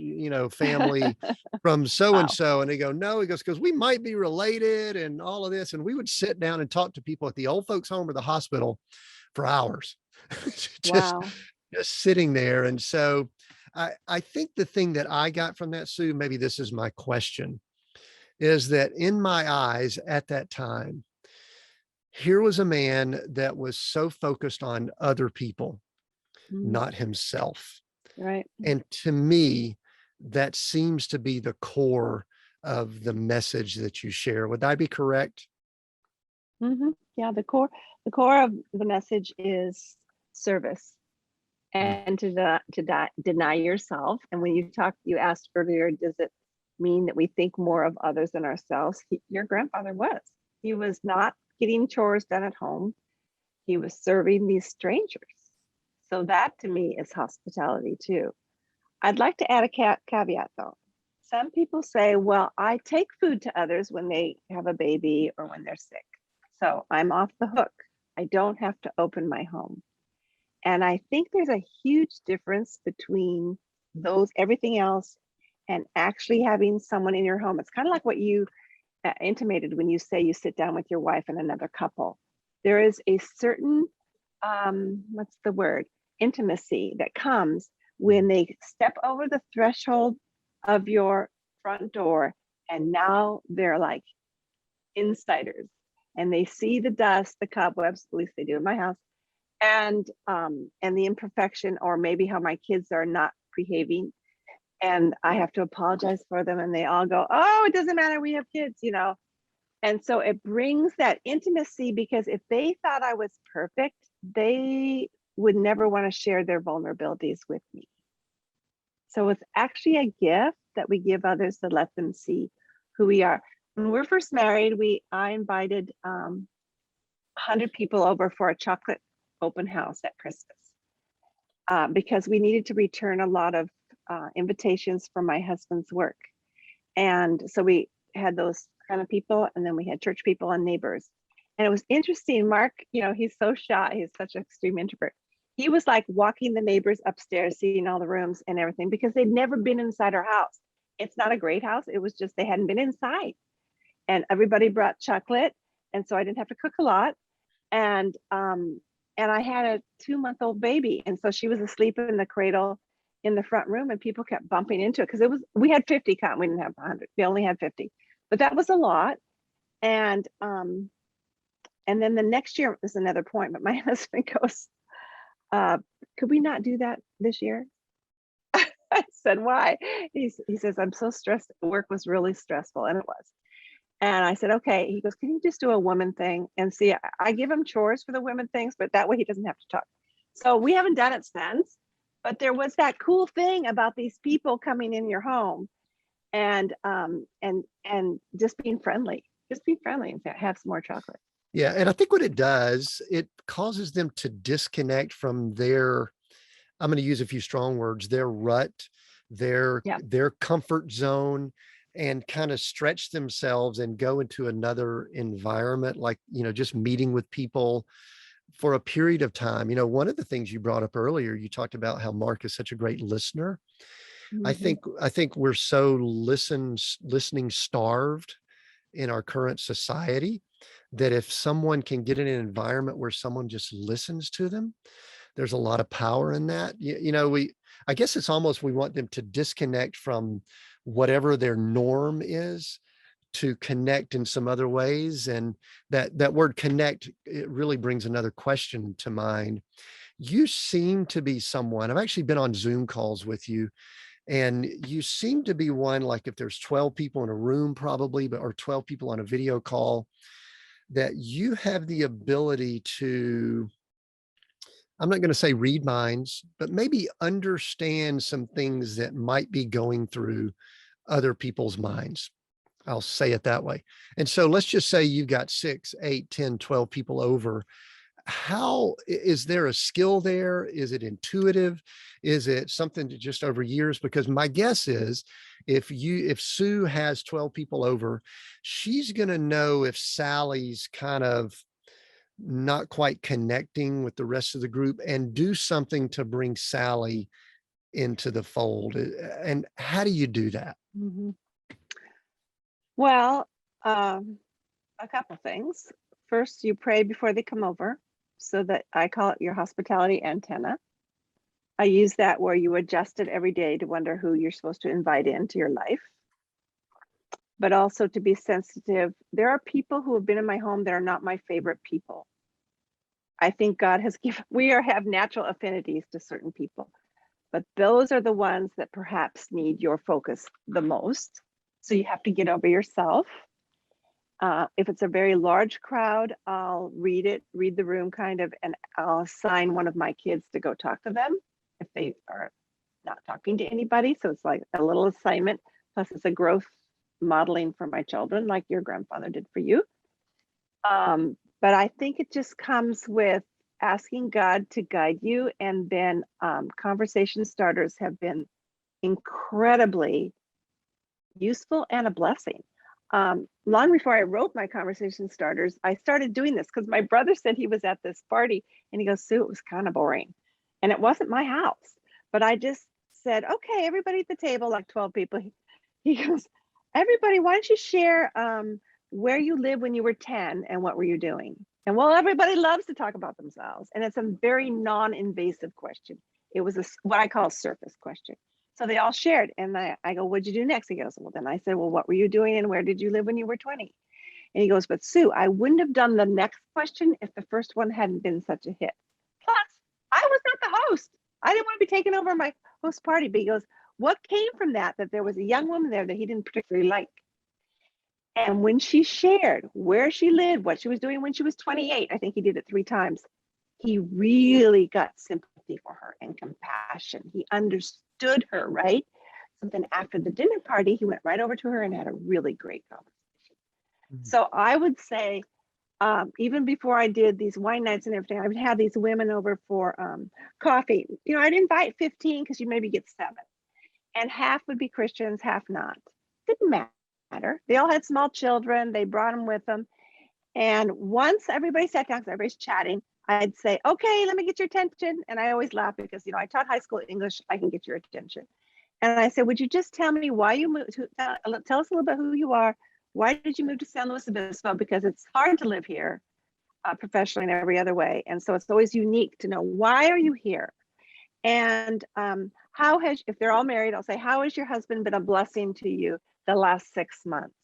family from so and Wow. so? And they go, no. He goes, because we might be related and all of this. And we would sit down and talk to people at the old folks home or the hospital for hours. just Wow. just sitting there. And so I think the thing that I got from that, Sue, maybe this is my question, is that in my eyes at that time, here was a man that was so focused on other people, Mm, not himself. right. And to me, that seems to be the core of the message that you share. Would I be correct? Yeah, the core of the message is service and deny yourself. And when you asked earlier, does it mean that we think more of others than ourselves? Your grandfather was. He was not getting chores done at home. He was serving these strangers. So that to me is hospitality too. I'd like to add a caveat though. Some people say, well, I take food to others when they have a baby or when they're sick. So I'm off the hook. I don't have to open my home. And I think there's a huge difference between those, everything else, and actually having someone in your home. It's kind of like what you intimated when you say you sit down with your wife and another couple. There is a certain, what's the word, intimacy that comes when they step over the threshold of your front door and now they're like insiders and they see the dust, the cobwebs, at least they do in my house, and the imperfection or maybe how my kids are not behaving and I have to apologize for them and they all go, oh, it doesn't matter, we have kids. And so it brings that intimacy because if they thought I was perfect, they would never want to share their vulnerabilities with me. So it's actually a gift that we give others to let them see who we are. When we're first married, I invited 100 people over for a chocolate open house at Christmas because we needed to return a lot of invitations from my husband's work. And so we had those kind of people, and then we had church people and neighbors. And it was interesting. Mark, he's so shy. He's such an extreme introvert. He was like walking the neighbors upstairs, seeing all the rooms and everything because they'd never been inside our house. It's not a great house. It was just they hadn't been inside. And everybody brought chocolate. And so I didn't have to cook a lot. And I had a 2-month-old baby. And so she was asleep in the cradle in the front room and people kept bumping into it because we had 50 come. We didn't have 100. We only had 50. But that was a lot. And then the next year was another point, but my husband goes, could we not do that this year? I said, why? He says, I'm so stressed. Work was really stressful, and it was. And I said, okay. He goes, can you just do a woman thing? And see, I give him chores for the women things, but that way he doesn't have to talk. So we haven't done it since, but there was that cool thing about these people coming in your home. and just being friendly. Just be friendly and have some more chocolate. Yeah. And I think what it does, it causes them to disconnect from their, I'm going to use a few strong words, their rut, Yeah. their comfort zone, and kind of stretch themselves and go into another environment, like, just meeting with people for a period of time. One of the things you brought up earlier, you talked about how Mark is such a great listener. Mm-hmm. I think we're so listening starved in our current society that if someone can get in an environment where someone just listens to them, there's a lot of power in that. I guess it's almost, we want them to disconnect from whatever their norm is to connect in some other ways. And that word connect, it really brings another question to mind. You seem to be someone, I've actually been on Zoom calls with you, and you seem to be one, like if there's 12 people in a room probably, or 12 people on a video call, that you have the ability to, I'm not going to say read minds, but maybe understand some things that might be going through other people's minds. I'll say it that way. And so let's just say you've got 6, 8, 10, 12 people over. How is there a skill there? Is it intuitive? Is it something to just over years? Because my guess is if Sue has 12 people over, she's going to know if Sally's kind of not quite connecting with the rest of the group, and do something to bring Sally into the fold. And how do you do that? Mm-hmm. Well, a couple things. First, you pray before they come over, so that I call it your hospitality antenna. I use that where you adjust it every day to wonder who you're supposed to invite into your life, but also to be sensitive. There are people who have been in my home that are not my favorite people. I think God has given, have natural affinities to certain people, but those are the ones that perhaps need your focus the most. So you have to get over yourself. If it's a very large crowd, I'll read the room kind of, and I'll assign one of my kids to go talk to them if they are not talking to anybody. So it's like a little assignment, plus it's a growth modeling for my children, like your grandfather did for you. But I think it just comes with asking God to guide you. And then conversation starters have been incredibly useful and a blessing. Long before I wrote my conversation starters, I started doing this because my brother said he was at this party and he goes, Sue, it was kind of boring. And it wasn't my house, but I just said, okay, everybody at the table, like 12 people. He goes, everybody, why don't you share where you lived when you were 10 and what were you doing? And well, everybody loves to talk about themselves. And it's a very non-invasive question. It was what I call a surface question. So they all shared, and I go, what'd you do next? He goes, well, then I said, well, what were you doing and where did you live when you were 20? And he goes, but Sue, I wouldn't have done the next question if the first one hadn't been such a hit. Plus, I was not the host. I didn't want to be taking over my host party. But he goes, what came from that there was a young woman there that he didn't particularly like. And when she shared where she lived, what she was doing when she was 28, I think he did it 3 times, he really got sympathy for her and compassion. He understood her, right? So then after the dinner party, he went right over to her and had a really great conversation. Mm-hmm. So I would say, even before I did these wine nights and everything, I would have these women over for coffee. I'd invite 15 because you maybe get 7. And half would be Christians, half not. Didn't matter. They all had small children. They brought them with them. And once everybody sat down, because everybody's chatting, I'd say, okay, let me get your attention. And I always laugh because, I taught high school English. I can get your attention. And I said, would you just tell me why you moved to, tell us a little bit who you are. Why did you move to San Luis Obispo? Because it's hard to live here professionally in every other way. And so it's always unique to know, why are you here? And if they're all married, I'll say, how has your husband been a blessing to you the last 6 months?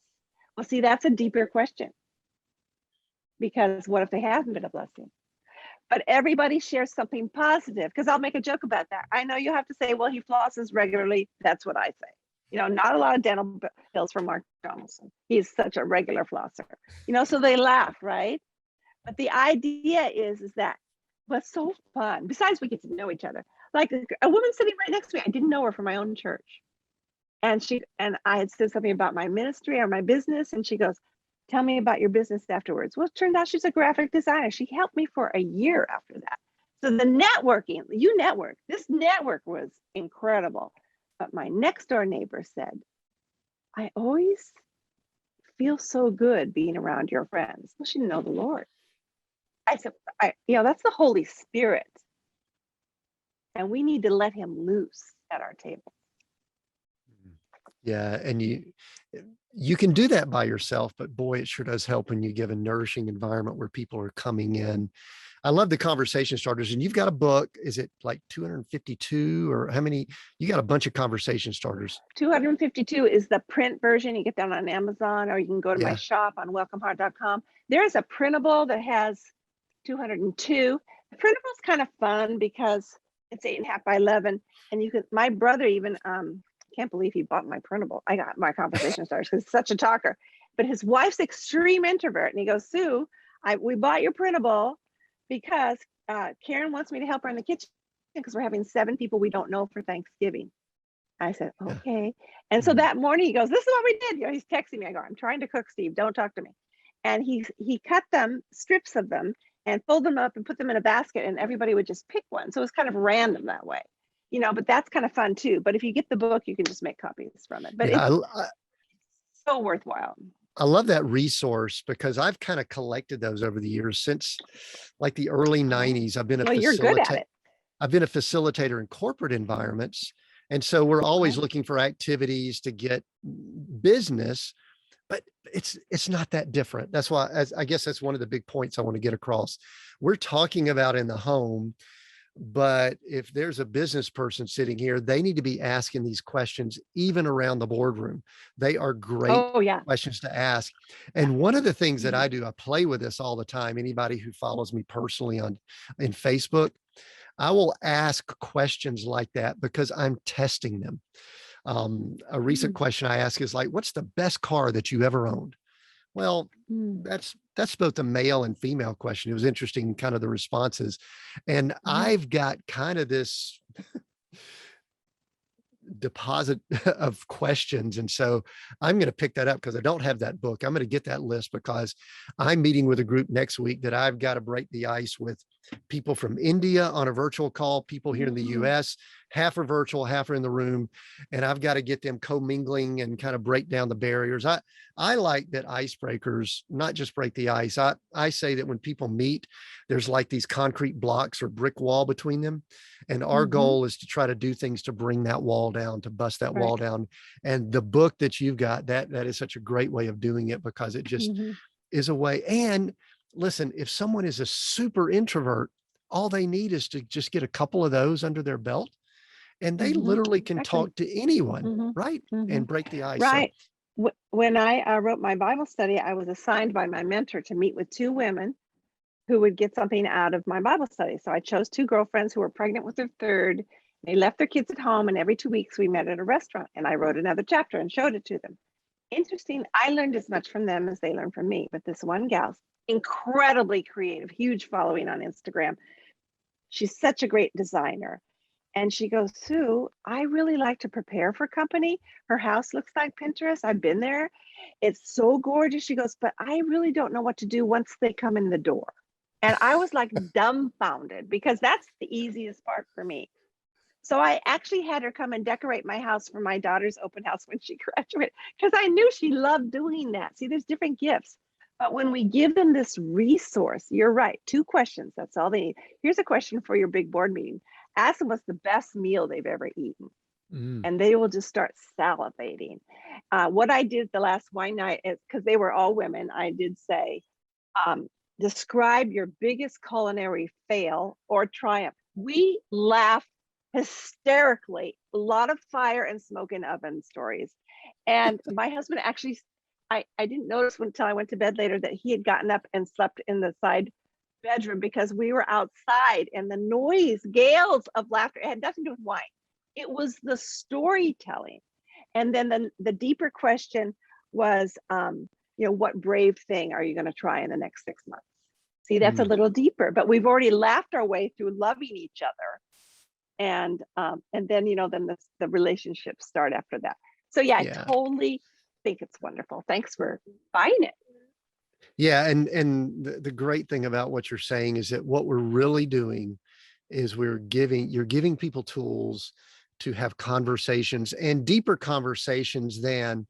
Well, see, that's a deeper question. Because what if they haven't been a blessing? But everybody shares something positive, because I'll make a joke about that. I know you have to say, well, he flosses regularly. That's what I say. Not a lot of dental bills for Mark Donaldson. He's such a regular flosser. So they laugh, right? But the idea is that what's so fun, besides we get to know each other, like a woman sitting right next to me, I didn't know her from my own church. And I had said something about my ministry or my business, and she goes, tell me about your business afterwards. Well, it turned out she's a graphic designer. She helped me for a year after that. So the networking, this network was incredible. But my next door neighbor said, I always feel so good being around your friends. Well, she didn't know the Lord. I said, that's the Holy Spirit. And we need to let him loose at our table. Yeah. And you can do that by yourself, but boy, it sure does help when you give a nourishing environment where people are coming in. I love the conversation starters, and you've got a book. Is it like 252 or how many? You got a bunch of conversation starters. 252 is the print version. You get that on Amazon, or you can go to my Yeah. shop on welcomeheart.com. There's a printable that has 202. The printable is kind of fun because it's 8.5 by 11, and you can. My brother even can't believe he bought my printable. I got my conversation starters because he's such a talker. But his wife's extreme introvert, and he goes, Sue, we bought your printable because Karen wants me to help her in the kitchen because we're having 7 people we don't know for Thanksgiving. I said, okay. And so that morning he goes, this is what we did. He's texting me. I go, I'm trying to cook, Steve. Don't talk to me. And he cut them, strips of them, and fold them up and put them in a basket, and everybody would just pick one. So it was kind of random that way, but that's kind of fun too. But if you get the book, you can just make copies from it. But it's so worthwhile. I love that resource because I've kind of collected those over the years since like the early 90s. I've been you're good at it. I've been a facilitator in corporate environments. And so we're always looking for activities to get business, but it's not that different. That's why, I guess that's one of the big points I want to get across. We're talking about in the home, but if there's a business person sitting here, they need to be asking these questions even around the boardroom. They are great questions to ask. And one of the things that I do, I play with this all the time. Anybody who follows me personally in Facebook, I will ask questions like that because I'm testing them. A recent question I ask is like, what's the best car that you ever owned? Well, that's both a male and female question. It was interesting, kind of the responses. And I've got kind of this deposit of questions. And so I'm going to pick that up because I don't have that book. I'm going to get that list because I'm meeting with a group next week that I've got to break the ice with people from India on a virtual call, people here in the US, half are virtual, half are in the room. And I've got to get them co-mingling and kind of break down the barriers. I like that icebreakers, not just break the ice. I say that when people meet, there's like these concrete blocks or brick wall between them. And our goal is to try to do things to bring that wall down, to bust that wall down. And the book that you've got, that is such a great way of doing it because it just is a way. And listen, if someone is a super introvert, all they need is to just get a couple of those under their belt and they literally can talk to anyone, right? And break the ice. Right. So, when I wrote my Bible study, I was assigned by my mentor to meet with 2 women who would get something out of my Bible study. So I chose 2 girlfriends who were pregnant with their 3rd. They left their kids at home, and every 2 weeks we met at a restaurant, and I wrote another chapter and showed it to them. Interesting. I learned as much from them as they learned from me. But this one gal, incredibly creative, huge following on Instagram. She's such a great designer. And she goes, Sue, I really like to prepare for company. Her house looks like Pinterest. I've been there. It's so gorgeous. She goes, but I really don't know what to do once they come in the door. And I was like dumbfounded because that's the easiest part for me. So I actually had her come and decorate my house for my daughter's open house when she graduated because I knew she loved doing that. See, there's different gifts. But when we give them this resource, you're right, 2 questions, that's all they need. Here's a question for your big board meeting. Ask them what's the best meal they've ever eaten. And they will just start salivating. What I did the last wine night, is because they were all women, I did say, describe your biggest culinary fail or triumph. We laughed hysterically, a lot of fire and smoke in oven stories. And my husband actually, I didn't notice until I went to bed later that he had gotten up and slept in the side bedroom because we were outside and the noise, gales of laughter, it had nothing to do with wine. It was the storytelling. And then the deeper question was, what brave thing are you going to try in the next 6 months? See, that's a little deeper, but we've already laughed our way through loving each other. And then, then the relationships start after that. So yeah, I Yeah. totally think it's wonderful. Thanks for buying it. Yeah. And the great thing about what you're saying is that what we're really doing is you're giving people tools to have conversations and deeper conversations than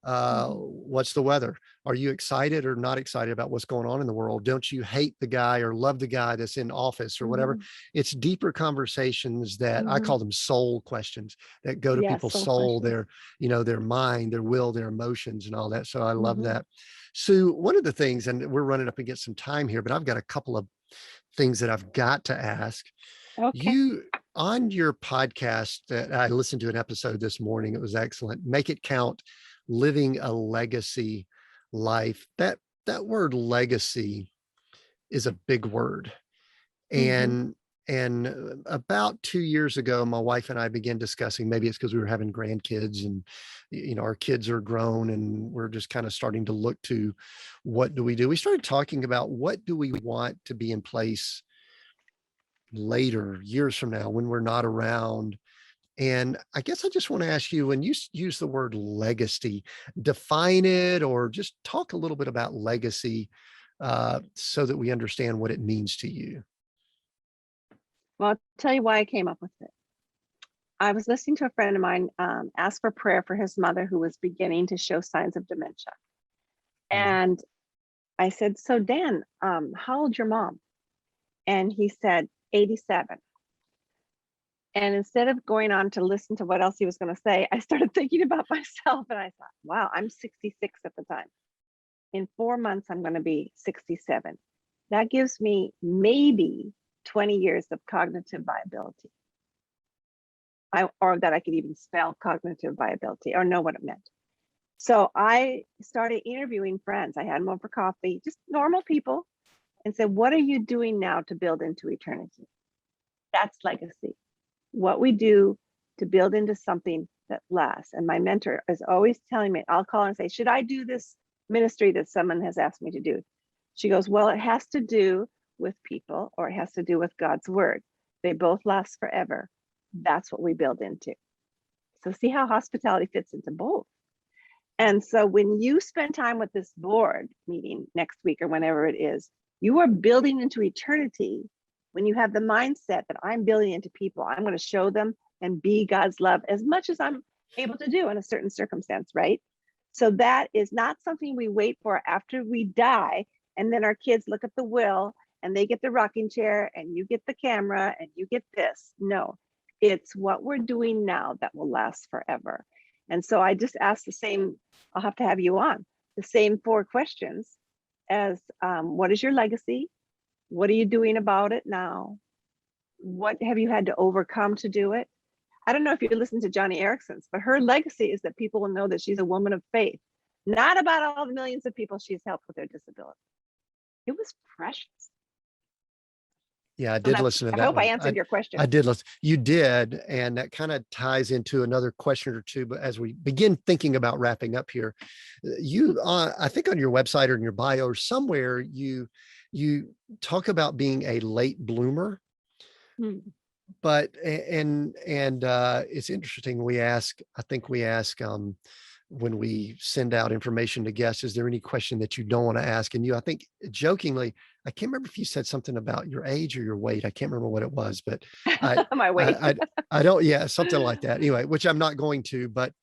Mhm. what's the weather? Are you excited or not excited about what's going on in the world? Don't you hate the guy or love the guy that's in office or whatever? Mhm. It's deeper conversations that I Mhm. call them soul questions that go to Yeah, people's soul soul, questions. their mind, their will, their emotions, and all that. So I love Mhm. that. Sue, one of the things, and we're running up against some time here, but I've got a couple of things that I've got to ask. Okay. You on your podcast that I listened to an episode this morning, it was excellent. Make it count, living a legacy life. That word legacy is a big word. Mhm. And about 2 years ago, my wife and I began discussing, maybe it's because we were having grandkids and our kids are grown and we're just kind of starting to look to what do we do. We started talking about what do we want to be in place later, years from now, when we're not around. And I guess I just want to ask you, when you use the word legacy, define it or just talk a little bit about legacy so that we understand what it means to you. Well, I'll tell you why I came up with it. I was listening to a friend of mine ask for prayer for his mother who was beginning to show signs of dementia. Mm. And I said, "So Dan, how old's your mom?" And he said, 87. And instead of going on to listen to what else he was going to say, I started thinking about myself and I thought, wow, I'm 66 at the time. In 4 months, I'm going to be 67. That gives me maybe 20 years of cognitive viability. Or that I could even spell cognitive viability or know what it meant. So I started interviewing friends. I had them over for coffee, just normal people, and said, "What are you doing now to build into eternity?" That's legacy. What we do to build into something that lasts. And my mentor is always telling me, I'll call and say, "Should I do this ministry that someone has asked me to do?" She goes, "Well, it has to do with people or it has to do with God's word. They both last forever. That's what we build into." So see how hospitality fits into both. And so when you spend time with this board meeting next week or whenever it is, you are building into eternity when you have the mindset that I'm building into people. I'm going to show them and be God's love as much as I'm able to do in a certain circumstance, right? So that is not something we wait for after we die. And then our kids look at the will and they get the rocking chair and you get the camera and you get this. No, it's what we're doing now that will last forever. And so I just asked the same, I'll have to have you on, the same 4 questions as what is your legacy? What are you doing about it now? What have you had to overcome to do it? I don't know if you listen to Johnny Erickson's, but her legacy is that people will know that she's a woman of faith, not about all the millions of people she's helped with their disability. It was precious. Yeah, I So did listen to I that hope I one. answered your I question. did listen. You did, and that kind of ties into another question or two. But as we begin thinking about wrapping up here, I think on your website or in your bio or somewhere, you talk about being a late bloomer. Hmm. But it's interesting. I think we ask when we send out information to guests, is there any question that you don't want to ask? And I think jokingly, I can't remember if you said something about your age or your weight. I can't remember what it was, but I, My weight. I, I, I don't, yeah, something like that. Anyway, which I'm not going to, but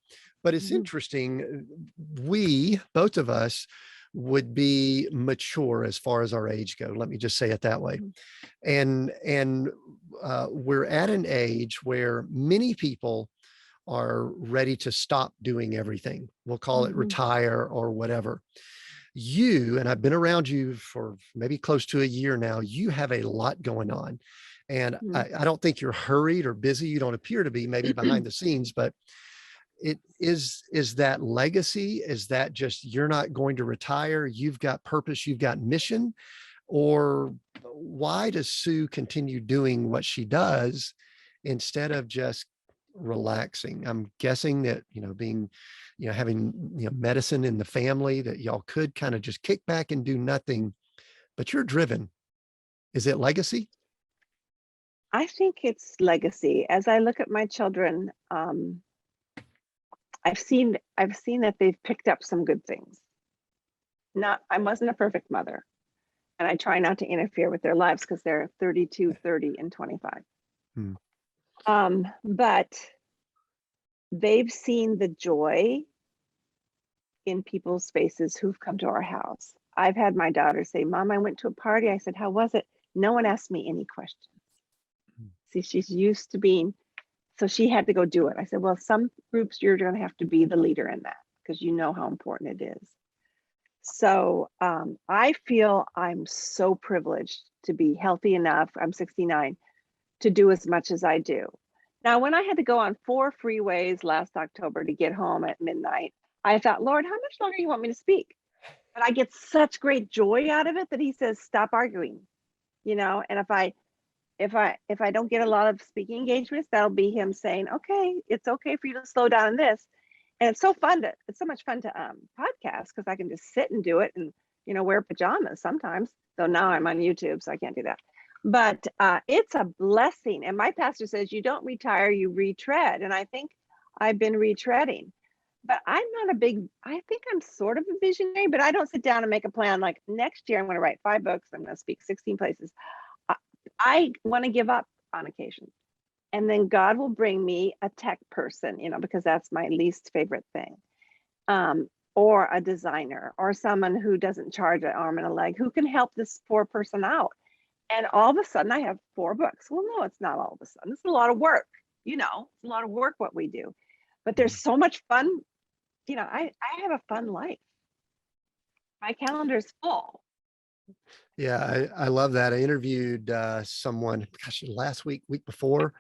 it's Mhm. interesting. We, both of us, would be mature as far as our age go. Let me just say it that way. Mhm. And we're at an age where many people are ready to stop doing everything. We'll call it Mhm. retire or whatever. You, and I've been around you for maybe close to a year now, you have a lot going on. And Mhm. I don't think you're hurried or busy. You don't appear to be, maybe behind the scenes, but is that legacy? Is that just you're not going to retire? You've got purpose, you've got mission? Or why does Sue continue doing what she does instead of just relaxing? I'm guessing that, being, having, medicine in the family, that y'all could kind of just kick back and do nothing, but you're driven. Is it legacy? I think it's legacy. As I look at my children, I've seen that they've picked up some good things. I wasn't a perfect mother, and I try not to interfere with their lives because they're 32, 30, and 25. Hmm. But they've seen the joy in people's faces who've come to our house. I've had my daughter say, Mom, I went to a party. I said, how was it? No one asked me any questions. See, she's used to being, so she had to go do it. I said, well, some groups you're going to have to be the leader in that because you know how important it is. So I feel I'm so privileged to be healthy enough. I'm 69 to do as much as I do. Now, when I had to go on 4 freeways last October to get home at midnight, I thought, Lord, how much longer do you want me to speak? But I get such great joy out of it that he says, stop arguing, and if I don't get a lot of speaking engagements, that'll be him saying, okay, it's okay for you to slow down in this. And it's so much fun to podcast because I can just sit and do it and, wear pajamas sometimes. So now I'm on YouTube, so I can't do that. But it's a blessing. And my pastor says, you don't retire, you retread. And I think I've been retreading. But I think I'm sort of a visionary, but I don't sit down and make a plan like next year I'm going to write 5 books, I'm going to speak 16 places. I want to give up on occasion. And then God will bring me a tech person, because that's my least favorite thing. Or a designer or someone who doesn't charge an arm and a leg, who can help this poor person out. And all of a sudden I have 4 books. Well, no, it's not all of a sudden. It's a lot of work, it's a lot of work what we do. But there's so much fun. I have a fun life. My calendar is full. Yeah, I love that. I interviewed someone, gosh, last week before,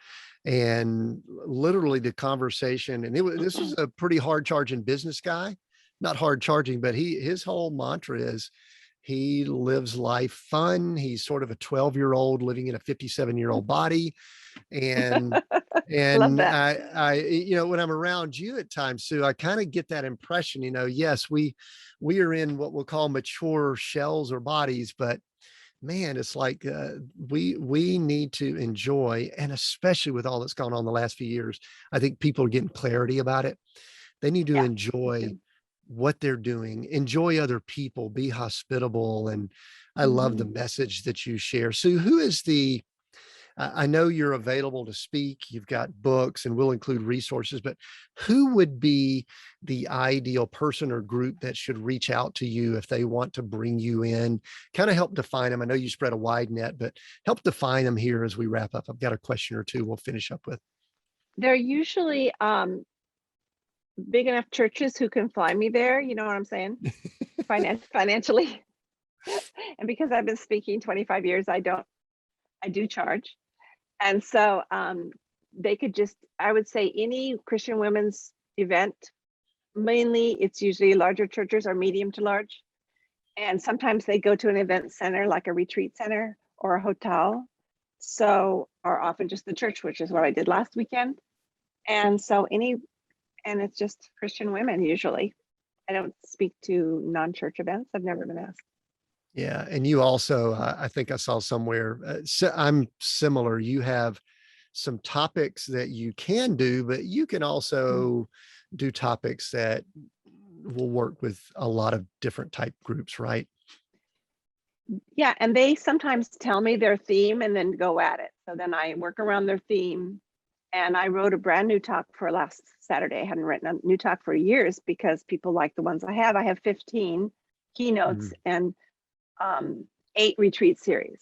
and literally the conversation, and this was a pretty hard charging business guy, not hard charging, but his whole mantra is he lives life fun. He's sort of a 12-year-old living in a 57-year-old body. And Love that. I when I'm around you at times, Sue, I kind of get that impression, yes, we are in what we'll call mature shells or bodies, but man, it's like we need to enjoy, and especially with all that's gone on the last few years, I think people are getting clarity about it. They need to Yeah, enjoy what they're doing, enjoy other people, be hospitable. And I love the message that you share. Sue, who is I know you're available to speak, you've got books, and we'll include resources, but who would be the ideal person or group that should reach out to you if they want to bring you in? Kind of help define them. I know you spread a wide net, but help define them here as we wrap up. I've got a question or two we'll finish up with. They're usually big enough churches who can fly me there. You know what I'm saying? Financially. And because I've been speaking 25 years, I do charge. And so they could I would say any Christian women's event, mainly it's usually larger churches or medium to large. And sometimes they go to an event center, like a retreat center or a hotel. So, or often just the church, which is what I did last weekend. And so and it's just Christian women usually. I don't speak to non-church events. I've never been asked. Yeah. And you also, I think I saw somewhere, so I'm similar. You have some topics that you can do, but you can also do topics that will work with a lot of different type groups, right? Yeah. And they sometimes tell me their theme and then go at it. So then I work around their theme. And I wrote a brand new talk for last Saturday. I hadn't written a new talk for years because people like the ones I have. I have 15 keynotes and 8 retreat series.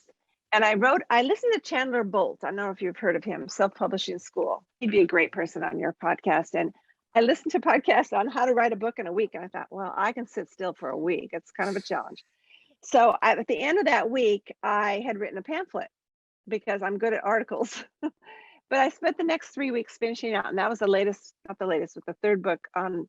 And I listened to Chandler Bolt. I don't know if you've heard of him, Self-Publishing School. He'd be a great person on your podcast. And I listened to podcasts on how to write a book in a week. And I thought, well, I can sit still for a week. It's kind of a challenge. So at the end of that week, I had written a pamphlet because I'm good at articles. But I spent the next 3 weeks finishing out, and that was the latest, not the latest, but the 3rd book on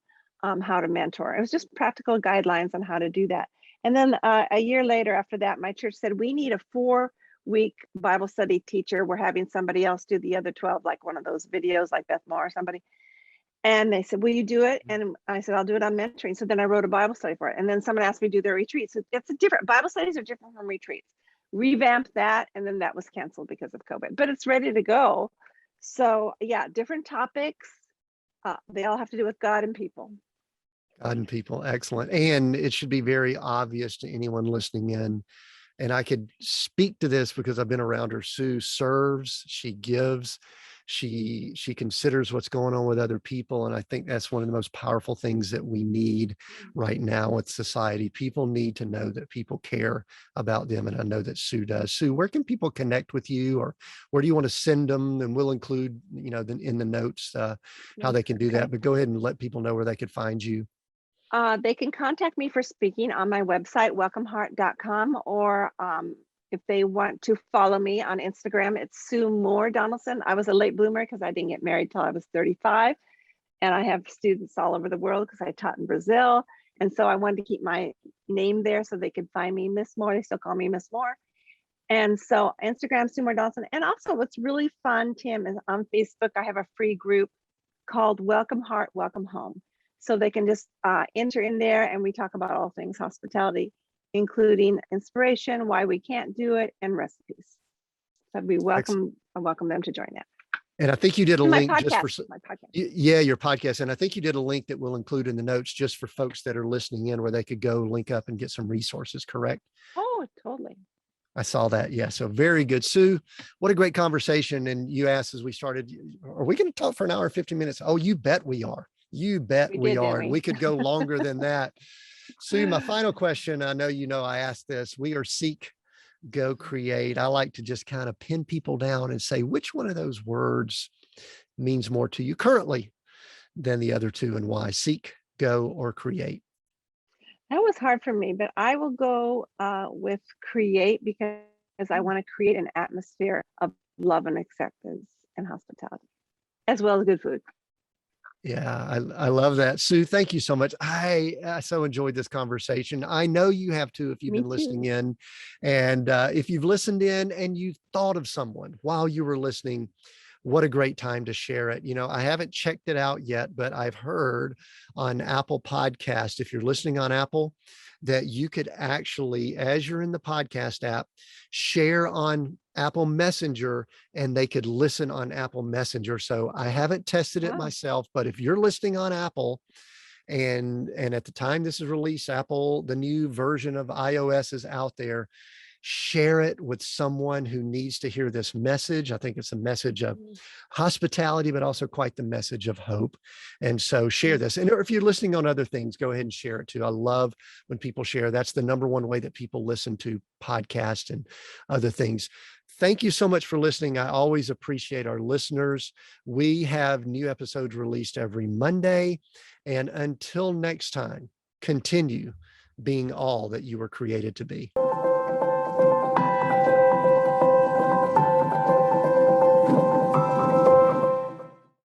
how to mentor. It was just practical guidelines on how to do that. And then a year later after that, my church said, we need a 4-week Bible study teacher. We're having somebody else do the other 12, like one of those videos like Beth Moore or somebody. And they said, will you do it? And I said, I'll do it on mentoring. So then I wrote a Bible study for it. And then someone asked me to do their retreat. So it's a different, Bible studies are different from retreats. Revamped that, and then that was canceled because of COVID, but it's ready to go. So yeah, different topics. They all have to do with God and people. God and people. Excellent. And it should be very obvious to anyone listening in. And I could speak to this because I've been around her. Sue serves, she gives, she considers what's going on with other people. And I think that's one of the most powerful things that we need right now with society. People need to know that people care about them. And I know that Sue does. Sue, where can people connect with you, or where do you want to send them? And we'll include, in the notes, how they can do Okay. that. But go ahead and let people know where they could find you. They can contact me for speaking on my website, welcomeheart.com, or if they want to follow me on Instagram, it's Sue Moore Donaldson. I was a late bloomer because I didn't get married till I was 35. And I have students all over the world because I taught in Brazil. And so I wanted to keep my name there so they could find me Miss Moore. They still call me Miss Moore. And so Instagram, Sue Moore Donaldson. And also what's really fun, Tim, is on Facebook, I have a free group called Welcome Heart, Welcome Home. So they can just enter in there, and we talk about all things hospitality, including inspiration, why we can't do it, and recipes. So we welcome them to join that. And I think you did a link just for my podcast. Yeah, your podcast. And I think you did a link that we'll include in the notes just for folks that are listening in, where they could go link up and get some resources, correct? Oh, totally. I saw that. Yeah. So very good. Sue, what a great conversation. And you asked as we started, are we going to talk for an hour, 50 minutes? Oh, you bet we are. You bet we are. And we could go longer than that. Sue, my final question. I know, I asked this. We are seek, go, create. I like to just kind of pin people down and say, which one of those words means more to you currently than the other two, and why? Seek, go, or create? That was hard for me, but I will go with create, because I want to create an atmosphere of love and acceptance and hospitality, as well as good food. Yeah, I love that. Sue, thank you so much. I so enjoyed this conversation. I know you have too, if you've been listening in. And if you've listened in and you thought of someone while you were listening, what a great time to share it. I haven't checked it out yet, but I've heard on Apple Podcast, if you're listening on Apple, that you could actually, as you're in the podcast app, share on Apple Messenger, and they could listen on Apple Messenger. So I haven't tested it myself, but if you're listening on Apple, and at the time this is released, Apple, the new version of iOS is out there, share it with someone who needs to hear this message. I think it's a message of hospitality, but also quite the message of hope. And so share this. And if you're listening on other things, go ahead and share it too. I love when people share. That's the number one way that people listen to podcasts and other things. Thank you so much for listening. I always appreciate our listeners. We have new episodes released every Monday. And until next time, continue being all that you were created to be.